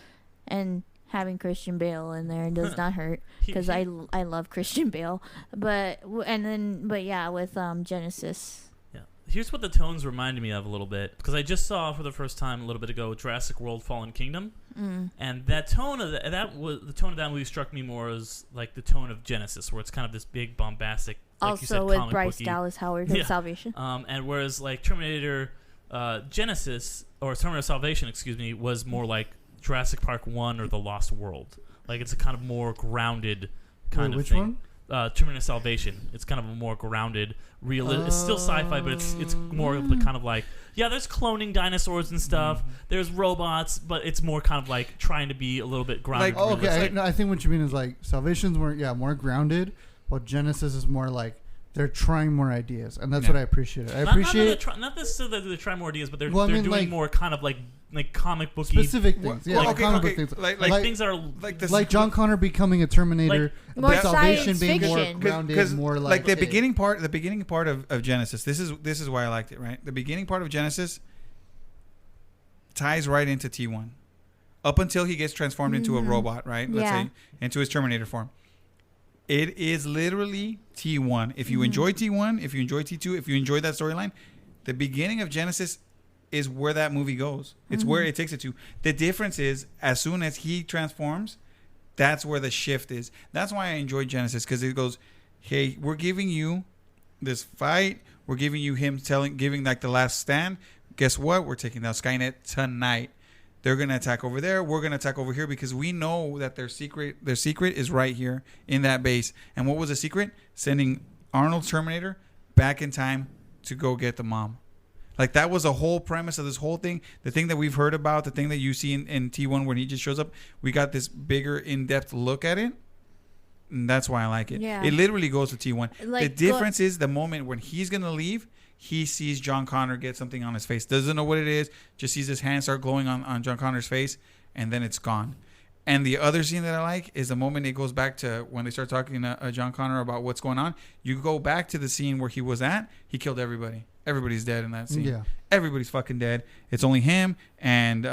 and having Christian Bale in there does not hurt because I love Christian Bale, but yeah, with Genisys. Yeah, here's what the tones reminded me of a little bit, because I just saw for the first time a little bit ago Jurassic World: Fallen Kingdom, and that tone of the tone of that movie struck me more as like the tone of Genisys, where it's kind of this big bombastic, like also you said, with comic Bryce booky. Dallas Howard of Salvation. And whereas like Terminator Genisys or Terminator Salvation, was more like Jurassic Park 1 or The Lost World. Like it's a kind of more grounded kind of which thing. One? Terminator Salvation. It's kind of a more grounded, real. It's still sci-fi, but it's more of the kind of like, there's cloning dinosaurs and stuff. There's robots, but it's more kind of like trying to be a little bit grounded. Like, I think what you mean is like Salvation's more grounded, while Genisys is more like they're trying more ideas, and that's what I appreciate. Not necessarily that they're trying more ideas, but they're doing like, more kind of like comic booky specific things. Comic book things. Like things that are like John Connor becoming a Terminator, more Salvation being fiction. more grounded, more like the beginning part of Genisys. This is why I liked it. Right, the beginning part of Genisys ties right into T1, up until he gets transformed into a robot. Right, let's say into his Terminator form. It is literally T1. If you enjoy T1, if you enjoy T2, if you enjoy that storyline, the beginning of Genisys is where that movie goes. It's where it takes it to. The difference is, as soon as he transforms, that's where the shift is. That's why I enjoy Genisys, because it goes, hey, we're giving you this fight. We're giving you him giving like the last stand. Guess what? We're taking down Skynet tonight. They're going to attack over there. We're going to attack over here, because we know that their secret is right here in that base. And what was the secret? Sending Arnold's Terminator back in time to go get the mom. Like, that was the whole premise of this whole thing. The thing that we've heard about, the thing that you see in T1 when he just shows up, we got this bigger, in-depth look at it. And that's why I like it. Yeah. It literally goes to T1. Like, the difference is the moment when he's going to leave, he sees John Connor get something on his face. Doesn't know what it is. Just sees his hand start glowing on John Connor's face. And then it's gone. And the other scene that I like is the moment it goes back to when they start talking to John Connor about what's going on. You go back to the scene where he was at. He killed everybody. Everybody's dead in that scene. Yeah. Everybody's fucking dead. It's only him and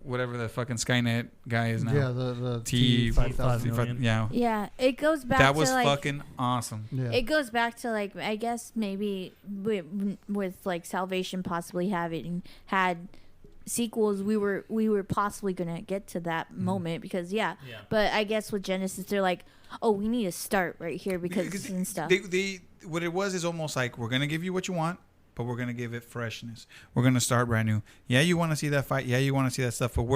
whatever the fucking Skynet guy is now. Yeah, the T-5000. Yeah. Yeah, it goes back that was to like, fucking awesome. Yeah. it goes back to like, I guess maybe with like Salvation possibly having had sequels, we were possibly gonna get to that moment, because but I guess with Genisys they're like, oh, we need to start right here because and stuff. They what it was is almost like, we're gonna give you what you want, but we're gonna give it freshness. We're gonna start brand new. Yeah, you want to see that fight. Yeah, you want to see that stuff. But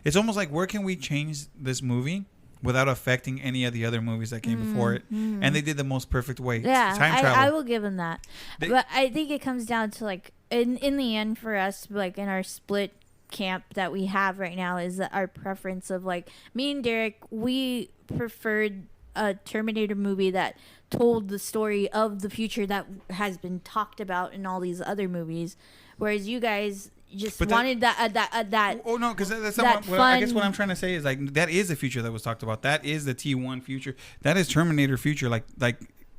it's almost like, where can we change this movie without affecting any of the other movies that came before it? And they did the most perfect way. Yeah, Time travel. I will give them that. But I think it comes down to like, in the end for us, like in our split camp that we have right now, is that our preference of like, me and Derek, we preferred a Terminator movie that told the story of the future that has been talked about in all these other movies, whereas you guys just wanted that. Oh no, because that's not what I guess what I'm trying to say is, like, that is the future that was talked about. That is the T1 future. That is Terminator future. Like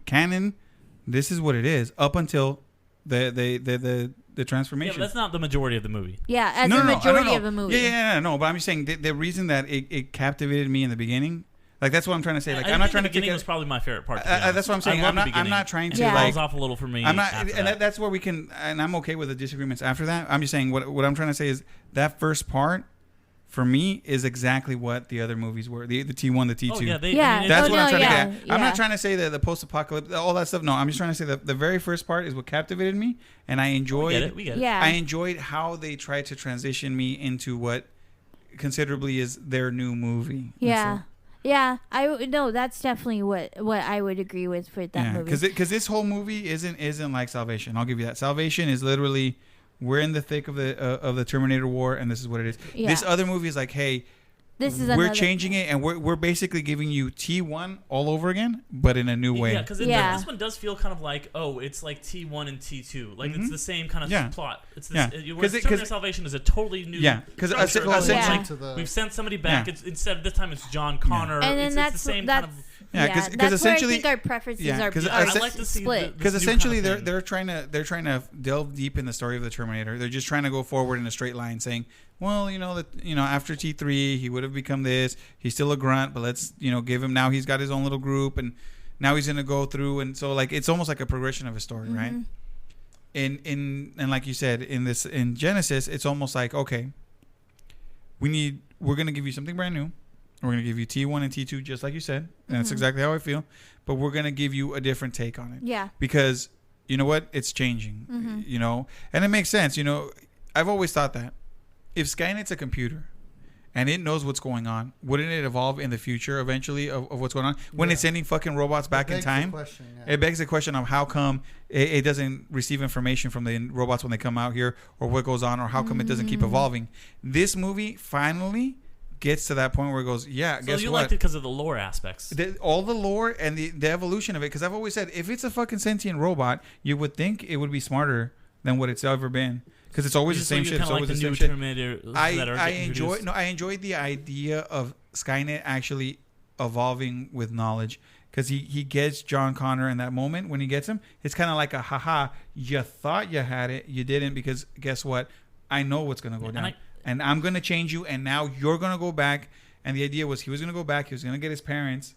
canon. This is what it is up until the transformation. Yeah, but that's not the majority of the movie. Yeah, as the majority of the movie. Yeah, no. But I'm just saying the reason that it captivated me in the beginning. Like, that's what I'm trying to say. Like, I'm not trying to. The beginning was probably my favorite part. That's what I'm saying. I'm not trying to. It like, falls off a little for me. I'm not, and that's where we can. And I'm okay with the disagreements after that. I'm just saying what I'm trying to say is that first part, for me, is exactly what the other movies were. The T1, the T2. Oh, That's what I'm trying to get at. I'm not trying to say that the post-apocalypse, all that stuff. No, I'm just trying to say that the very first part is what captivated me, and I enjoyed. We get it. Yeah. I enjoyed how they tried to transition me into what considerably is their new movie. Yeah. Yeah, that's definitely what I would agree with for that movie. Because this whole movie isn't like Salvation. I'll give you that. Salvation is literally, we're in the thick of the Terminator War, and this is what it is. Yeah. This other movie is like, hey, This is we're another- changing it, and we're basically giving you T1 all over again, but in a new way. Yeah, because this one does feel kind of like, it's like T1 and T2. Like it's the same kind of plot. It's this. Terminator Salvation is a totally new. Yeah, because essentially we've sent somebody back. It's, instead of this time, it's John Connor. And then it's that's the same that's. kind of. Yeah, because essentially, I think our preferences are I like to see split. Because essentially, they're trying to delve deep in the story of the Terminator. They're just trying to go forward in a straight line, saying, well, after T3, he would have become this. He's still a grunt, but let's give him now. He's got his own little group, and now he's gonna go through, and so like it's almost like a progression of a story, right? And like you said, in Genisys, it's almost like, okay, we're gonna give you something brand new. We're going to give you T1 and T2, just like you said. And that's exactly how I feel. But we're going to give you a different take on it. Yeah. Because, you know what? It's changing, And it makes sense. I've always thought that. If Skynet's a computer and it knows what's going on, wouldn't it evolve in the future eventually of what's going on? When it's sending fucking robots back in time? It begs the question of how come it doesn't receive information from the robots when they come out here, or what goes on, or how come it doesn't keep evolving. This movie finally gets to that point where it goes, guess what? So you liked it because of the lore aspects. All the lore and the evolution of it. Because I've always said, if it's a fucking sentient robot, you would think it would be smarter than what it's ever been. Because it's always the same shit. It's always the same shit. I enjoyed the idea of Skynet actually evolving with knowledge. Because he gets John Connor in that moment when he gets him. It's kind of like a haha. You thought you had it. You didn't, because guess what? I know what's going to go down. And I'm going to change you, and now you're going to go back. And the idea was he was going to go back. He was going to get his parents,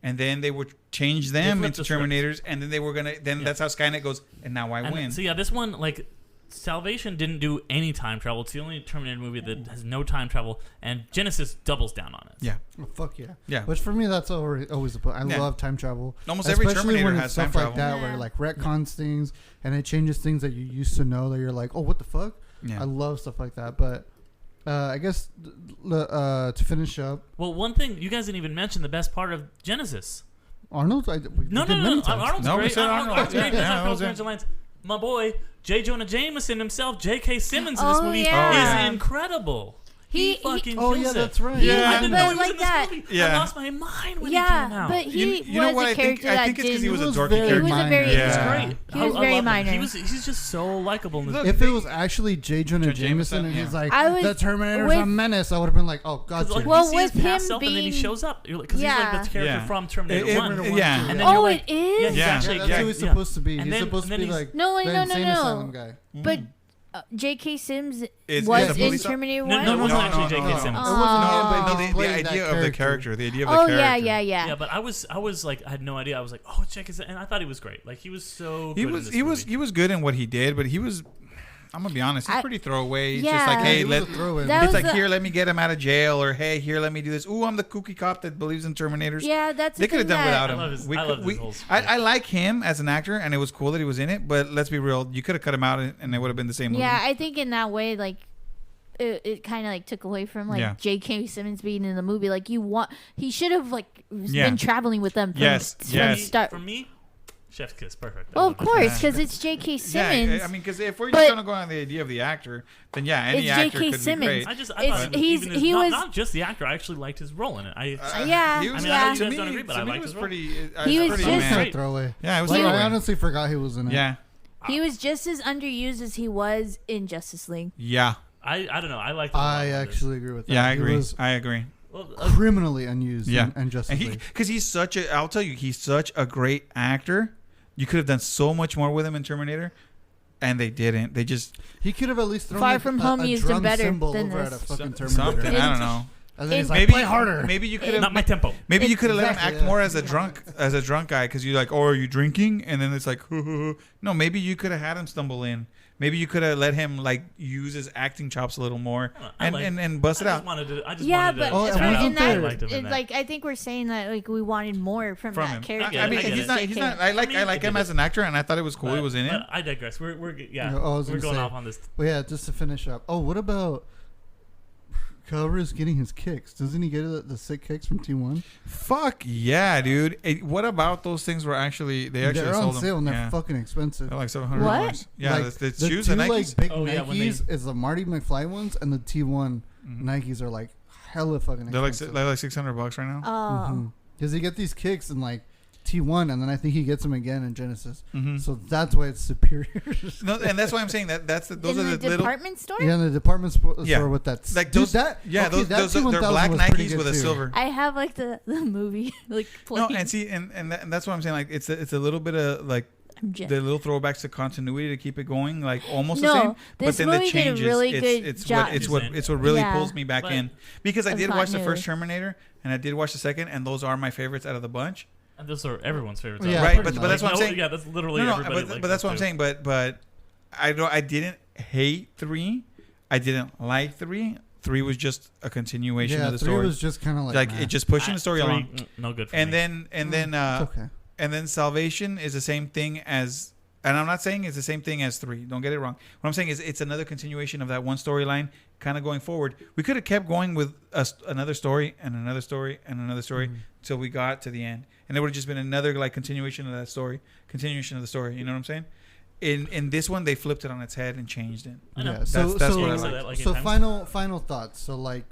and then they would change them into Terminators, and then they were going to. Then that's how Skynet goes, and now I win. So this one, like, Salvation didn't do any time travel. It's the only Terminator movie that has no time travel, and Genisys doubles down on it. Yeah. Oh, fuck yeah. Yeah. Which for me, that's always a point. I love time travel. Almost every Terminator has time travel. Stuff like that, where it like retcons things, and it changes things that you used to know that you're like, oh, what the fuck? Yeah. I love stuff like that, but. I guess to finish up. Well, one thing you guys didn't even mention, the best part of Genisys. Arnold. No. Arnold's great. We said Arnold. Arnold's great. My boy J. Jonah Jameson himself, J.K. Simmons in this movie is incredible. He fucking kills it. That's right. Yeah, I didn't know he was like in this that. movie. Yeah. I lost my mind when he came out. But he you know was what a character I think it's because he was a dorky He character. was a very great. He was very minor. He's just so likable in this. If it was actually J. Jonah Jameson and he's like, the Terminator's a menace, I would have been like, oh, God. Well, with him and then he shows up. Because he's like the character from Terminator 1. Yeah. And then it is? Yeah, that's who he's supposed to be. He's supposed to be like the insane asylum guy. But J.K. Sims was in Terminator 1? No, it wasn't actually J.K. Sims. The idea of the character. The idea of the character. Yeah. Yeah, but I was like, I had no idea. I was like, oh, check his, and I thought he was great. Like he was so good. He was good in what he did, but he was. I'm gonna be honest. He's pretty throwaway. He's Yeah. just like, hey, That it's like was here, let me get him out of jail, or hey, here, let me do this. Ooh, I'm the kooky cop that believes in Terminators. Yeah, that's they could have done without I him. love his whole spiel. I like him as an actor, and it was cool that he was in it. But let's be real, you could have cut him out, and it would have been the same movie. Yeah, I think in that way, like it kind of like took away from like J.K. Simmons being in the movie. Like he should have like been traveling with them. From start. For me, chef's kiss, perfect. Well, of course, because it's J.K. Simmons. Yeah, I mean, because if we're just gonna go on the idea of the actor, then any actor J.K. could Simmons. be great. I thought he was not just the actor. I actually liked his role in it. He was, to me, but I liked his role. He was pretty just great. Throwaway. Yeah, it was. I honestly forgot he was in it. Yeah, he was just as underused as he was in Justice League. Yeah. I don't know. I liked. I actually agree with that. Yeah, I agree. I agree. Criminally unused. And Justice League. Because he's I'll tell you, he's such a great actor. You could have done so much more with him in Terminator, and they didn't. They just he could have at least thrown Far From Home used him better than over this. at a fucking Terminator. Something, I don't know. And then he's like, play harder. Maybe you could have not my tempo. Maybe you could have let him act more as a drunk guy, because you're like, oh, are you drinking? And then it's like, no. Maybe you could have had him stumble in. Maybe you could have let him like use his acting chops a little more and bust it out. I just wanted to. Like I think we're saying that like we wanted more from that him. character. I mean, he's not. I like him as an actor, and I thought it was cool he was in it. I digress. We're going off on this. Well, yeah, just to finish up. Oh, what about Calvary getting his kicks? Doesn't he get the sick kicks from T1? Fuck yeah, dude! What about those things? They're on sale and they're fucking expensive. They're like $700. What? Yeah, like, the shoes and Nikes. Nikes. Like big Nikes is the Marty McFly ones, and the T1 Nikes are like hella fucking expensive. They're like $600 right now. Oh. Because you get these kicks in like T1, and then I think he gets them again in Genisys. Mm-hmm. So that's why it's superior. No, and that's why I'm saying those In are the little department store? Yeah, in the department store with that. like Dude, those. that Yeah, okay, those that they're T1000 black was pretty Nikes good with a too. silver. I have like the movie like playing. No, and see, and that's what I'm saying. Like it's a little bit of like the little throwbacks to continuity to keep it going, like almost the same. This But then movie the changes, did a really it's good what job. it's what really Yeah. pulls me back in, because I Of did watch the continuity. first Terminator and I did watch the second, and those are my favorites out of the bunch. And those are everyone's favorites. Yeah, Right, pretty but that's what I'm saying. Yeah, that's literally No, everybody. but that's what I'm saying. But I didn't hate 3. I didn't like 3. 3 was just a continuation of the 3 story. was just kind of like nah. it just pushing the story along. No good for And me. then It's okay. and then Salvation is the same thing as, and I'm not saying it's the same thing as 3. Don't get it wrong. What I'm saying is it's another continuation of that one storyline, kind of going forward. We could have kept going with another story and another story and another story till we got to the end, and it would have just been another like continuation of that story, continuation of the story. You know what I'm saying? In this one, they flipped it on its head and changed it. I know. Yeah. That's So what I said like. that like so 8 times. final thoughts. So like,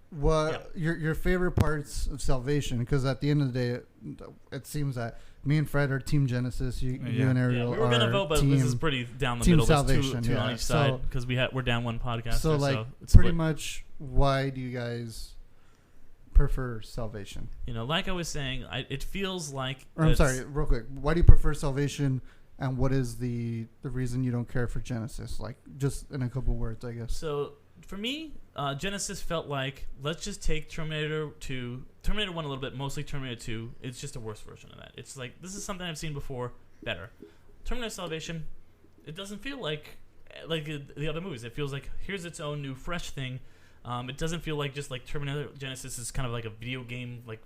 what your favorite parts of Salvation? Because at the end of the day, it seems that me and Fred are Team Genisys. You and Ariel we were gonna are vote, but team, this is pretty down the Team middle. There's Salvation, two on yeah. each side So- because we're down one podcast. So like, it's pretty split. much, why do you guys prefer Salvation? You know, like I was saying, it feels like. Or I'm sorry, real quick. Why do you prefer Salvation? And what is the reason you don't care for Genisys? Like, just in a couple words, I guess. So for me, Genisys felt like, let's just take Terminator 2, Terminator 1 a little bit, mostly Terminator 2. It's just a worse version of that. It's like, this is something I've seen before, better. Terminator Salvation, it doesn't feel like the other movies. It feels like, here's its own new, fresh thing. It doesn't feel like just like Terminator Genisys is kind of like a video game, like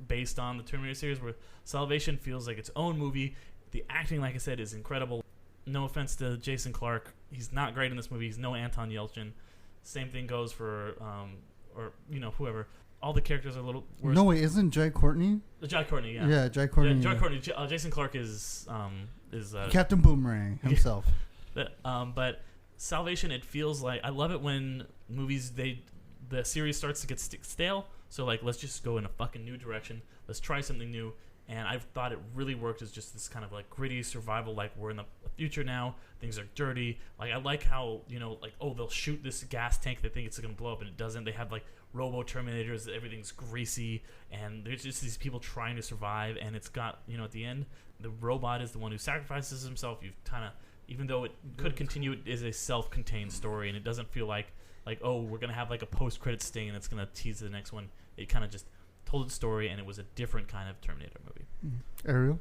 based on the Terminator series, where Salvation feels like its own movie. The acting, like I said, is incredible. No offense to Jason Clarke, he's not great in this movie. He's no Anton Yelchin. Same thing goes for, or whoever. All the characters are a little worse. No, wait, isn't Jai Courtney? Jai Courtney, yeah. Yeah, Jai Courtney. Jai Courtney. Jason Clarke is Captain Boomerang himself. But Salvation, it feels like, I love it when movies the series starts to get stale. So like, let's just go in a fucking new direction. Let's try something new. And I thought it really worked as just this kind of like gritty survival. Like, we're in the future now. Things are dirty. Like, I like how, they'll shoot this gas tank. They think it's going to blow up, and it doesn't. They have like robo Terminators. Everything's greasy. And there's just these people trying to survive. And it's got, at the end, the robot is the one who sacrifices himself. You've kind of, even though it could continue, it is a self-contained story. And it doesn't feel like, oh, we're going to have like a post-credit sting and it's going to tease the next one. It kind of just told its story, and it was a different kind of Terminator movie. Ariel?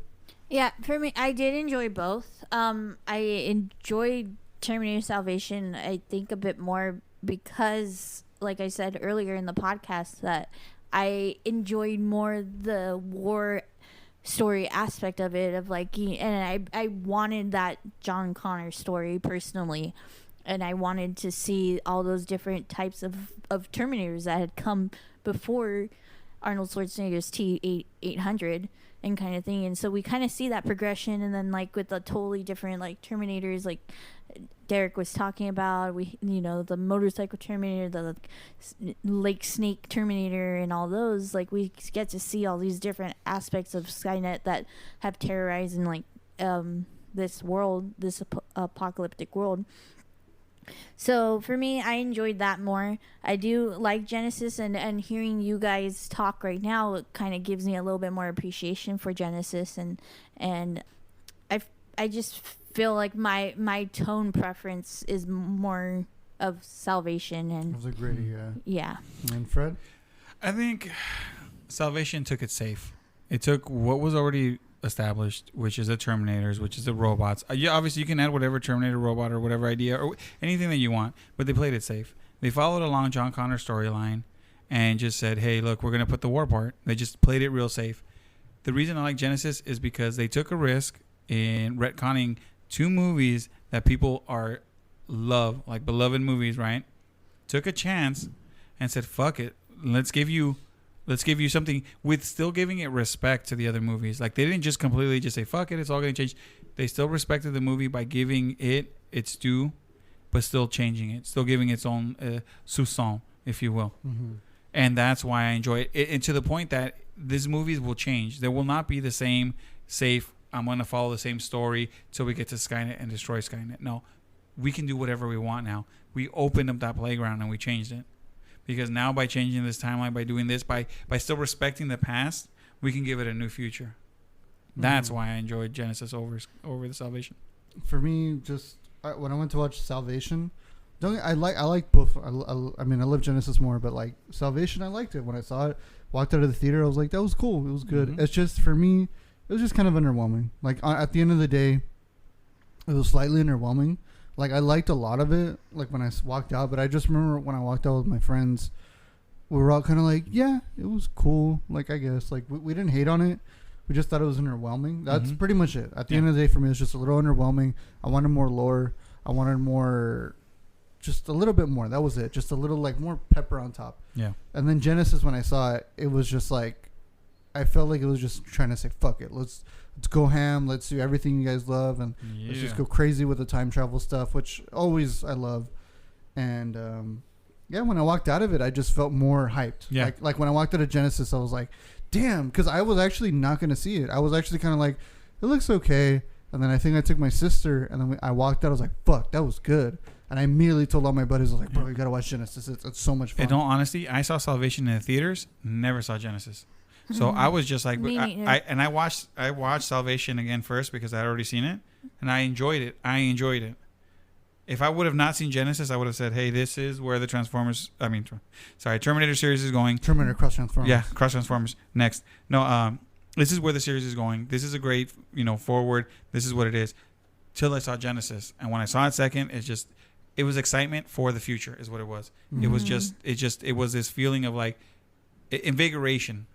Yeah, for me, I did enjoy both. I enjoyed Terminator Salvation, I think, a bit more because, like I said earlier in the podcast, that I enjoyed more the war story aspect of it, of like, and I wanted that John Connor story personally, and I wanted to see all those different types of Terminators that had come before Arnold Schwarzenegger's T-800 and kind of thing. And so we kind of see that progression, and then like with the totally different like Terminators, like Derek was talking about, the motorcycle Terminator, the Lake Snake Terminator, and all those, like we get to see all these different aspects of Skynet that have terrorized in like this world, this apocalyptic world. So for me, I enjoyed that more. I do like Genisys, and hearing you guys talk right now, it kind of gives me a little bit more appreciation for Genisys, and I just feel like my tone preference is more of Salvation, and It was a gritty, yeah. And Fred? I think Salvation took it safe. It took what was already established, which is the Terminators, which is the robots. Obviously you can add whatever Terminator robot or whatever idea or anything that you want, but they played it safe. They followed along John Connor's storyline and just said, hey, look, we're going to put the war part. They just played it real safe. The reason I like Genisys is because they took a risk in retconning 2 movies that people love, like beloved movies, right? Took a chance and said, fuck it, let's give you something with still giving it respect to the other movies. Like, they didn't just completely just say, fuck it, it's all going to change. They still respected the movie by giving it its due, but still changing it, still giving its own soupçon, if you will. Mm-hmm. And that's why I enjoy it. And to the point that these movies will change. There will not be the same safe, I'm going to follow the same story till we get to Skynet and destroy Skynet. No, we can do whatever we want now. We opened up that playground and we changed it. Because now by changing this timeline, by doing this, by still respecting the past, we can give it a new future. That's why I enjoyed Genisys over the Salvation. For me, just when I went to watch Salvation, I like both. I mean, I love Genisys more, but like Salvation, I liked it when I saw it. Walked out of the theater, I was like, that was cool. It was good. It's just, for me, it was just kind of underwhelming. Like at the end of the day, it was slightly underwhelming. Like I liked a lot of it, like when I walked out, but I just remember when I walked out with my friends, we were all kind of like, yeah, it was cool. Like, I guess, like we didn't hate on it. We just thought it was underwhelming. That's pretty much it. At the end of the day, for me, it's just a little underwhelming. I wanted more lore. I wanted more, just a little bit more. That was it. Just a little, like, more pepper on top. Yeah. And then Genisys, when I saw it, it was just like, I felt like it was just trying to say, fuck it. Let's go ham. Let's do everything you guys love. And let's just go crazy with the time travel stuff, which always I love. And, when I walked out of it, I just felt more hyped. Yeah. Like when I walked out of Genisys, I was like, damn, because I was actually not going to see it. I was actually kind of like, it looks okay. And then I think I took my sister, and then I walked out. I was like, fuck, that was good. And I immediately told all my buddies, I was like, bro, you got to watch Genisys. It's so much fun. In all honesty, I saw Salvation in the theaters, never saw Genisys. So I was just like, I watched Salvation again first because I had already seen it, and I enjoyed it. If I would have not seen Genisys, I would have said, hey, this is where the Terminator series is going. Terminator Cross Transformers. Yeah, Cross Transformers. Next. No, this is where the series is going. This is a great, forward. This is what it is. Till I saw Genisys. And when I saw it second, it was excitement for the future is what it was. Mm-hmm. It was this feeling of like invigoration.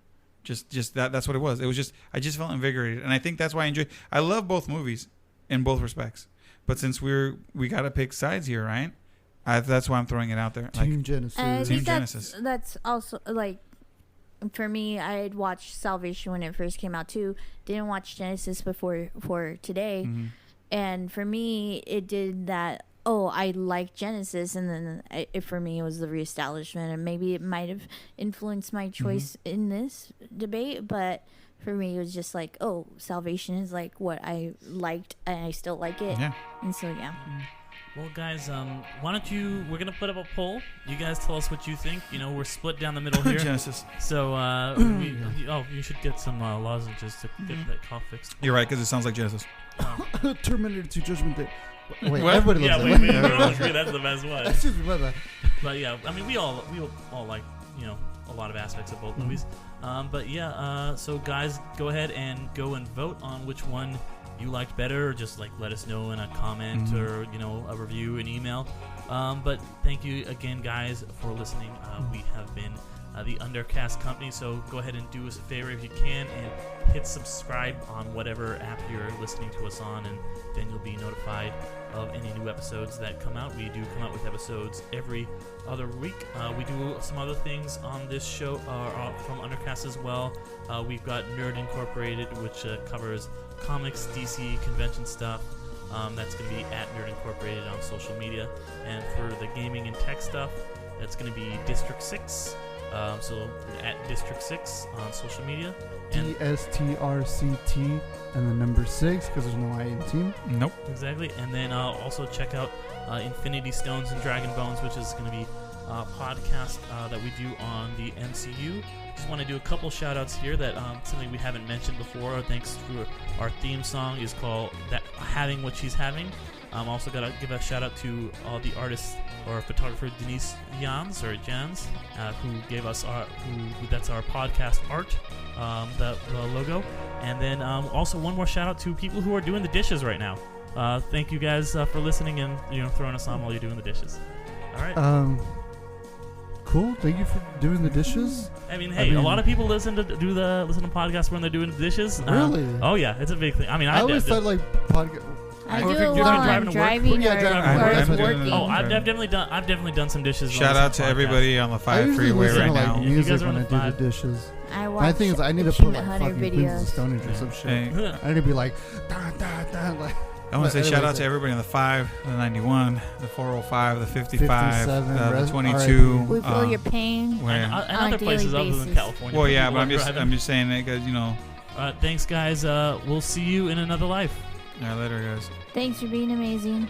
Just that's what it was. It was I just felt invigorated. And I think that's why I love both movies in both respects. But since we got to pick sides here, right? That's why I'm throwing it out there. Team Genisys. Team Genisys. That's also, like, for me, I had watched Salvation when it first came out, too. Didn't watch Genisys before today. Mm-hmm. And for me, it did that, I like Genisys. And then for me, it was the reestablishment. And maybe it might have influenced my choice in this debate. But for me, it was just like, Salvation is like what I liked, and I still like it. Yeah. And so, yeah. Well, guys, why don't we're going to put up a poll. You guys tell us what you think. We're split down the middle here. Genisys. So, you should get some lozenges to get that cough fixed. You're right, because it sounds like Genisys. Terminator 2 Judgment Day. Wait, what? Everybody loves that. That's the best one. Excuse me, my bad. But, yeah, I mean, we all like, a lot of aspects of both movies. So guys, go ahead and go and vote on which one you liked better, or just like let us know in a comment or a review, an email. But thank you again, guys, for listening. We have been the Undercast Company, so go ahead and do us a favor if you can and hit subscribe on whatever app you're listening to us on, and then you'll be notified of any new episodes that come out. We do come out with episodes every other week. We do some other things on this show from Undercast as well. We've got Nerd Incorporated, which covers comics, DC, convention stuff. That's going to be at Nerd Incorporated on social media. And for the gaming and tech stuff, that's going to be District 6. So at District 6 on social media. DSTRCT and the number 6, because there's no I in team. Nope. Exactly. And then also check out Infinity Stones and Dragon Bones, which is going to be a podcast that we do on the MCU. Just want to do a couple shout outs here that something we haven't mentioned before, thanks to our theme song is called That Having What She's Having. Also got to give a shout out to all the artists or photographer Denise Jans, who gave us that's our podcast art, the logo. And then also one more shout out to people who are doing the dishes right now. Thank you guys for listening and throwing us on while you're doing the dishes. All right. Cool. Thank you for doing the dishes. I mean, a lot of people listen to podcasts when they're doing the dishes. Really? Oh yeah, it's a big thing. I mean, I always thought like podcast. I do it while I'm driving or working. Oh, I've definitely done some dishes. Shout out to everybody on the 5 freeway right now. Music when I do the dishes. My thing is, I need to put like fucking Queens of Stone Age or some shit. I need to be like, da, da, da, like. I want to say Anyways, shout out to everybody on the 5, the 91, the 405, the 55, 57, the 22. We feel your pain. Where? And on other a places daily other than basis. California. Well, for yeah, people but I'm who are just driving. saying it because, you know. Thanks, guys. We'll see you in another life. All right, later, guys. Thanks for being amazing.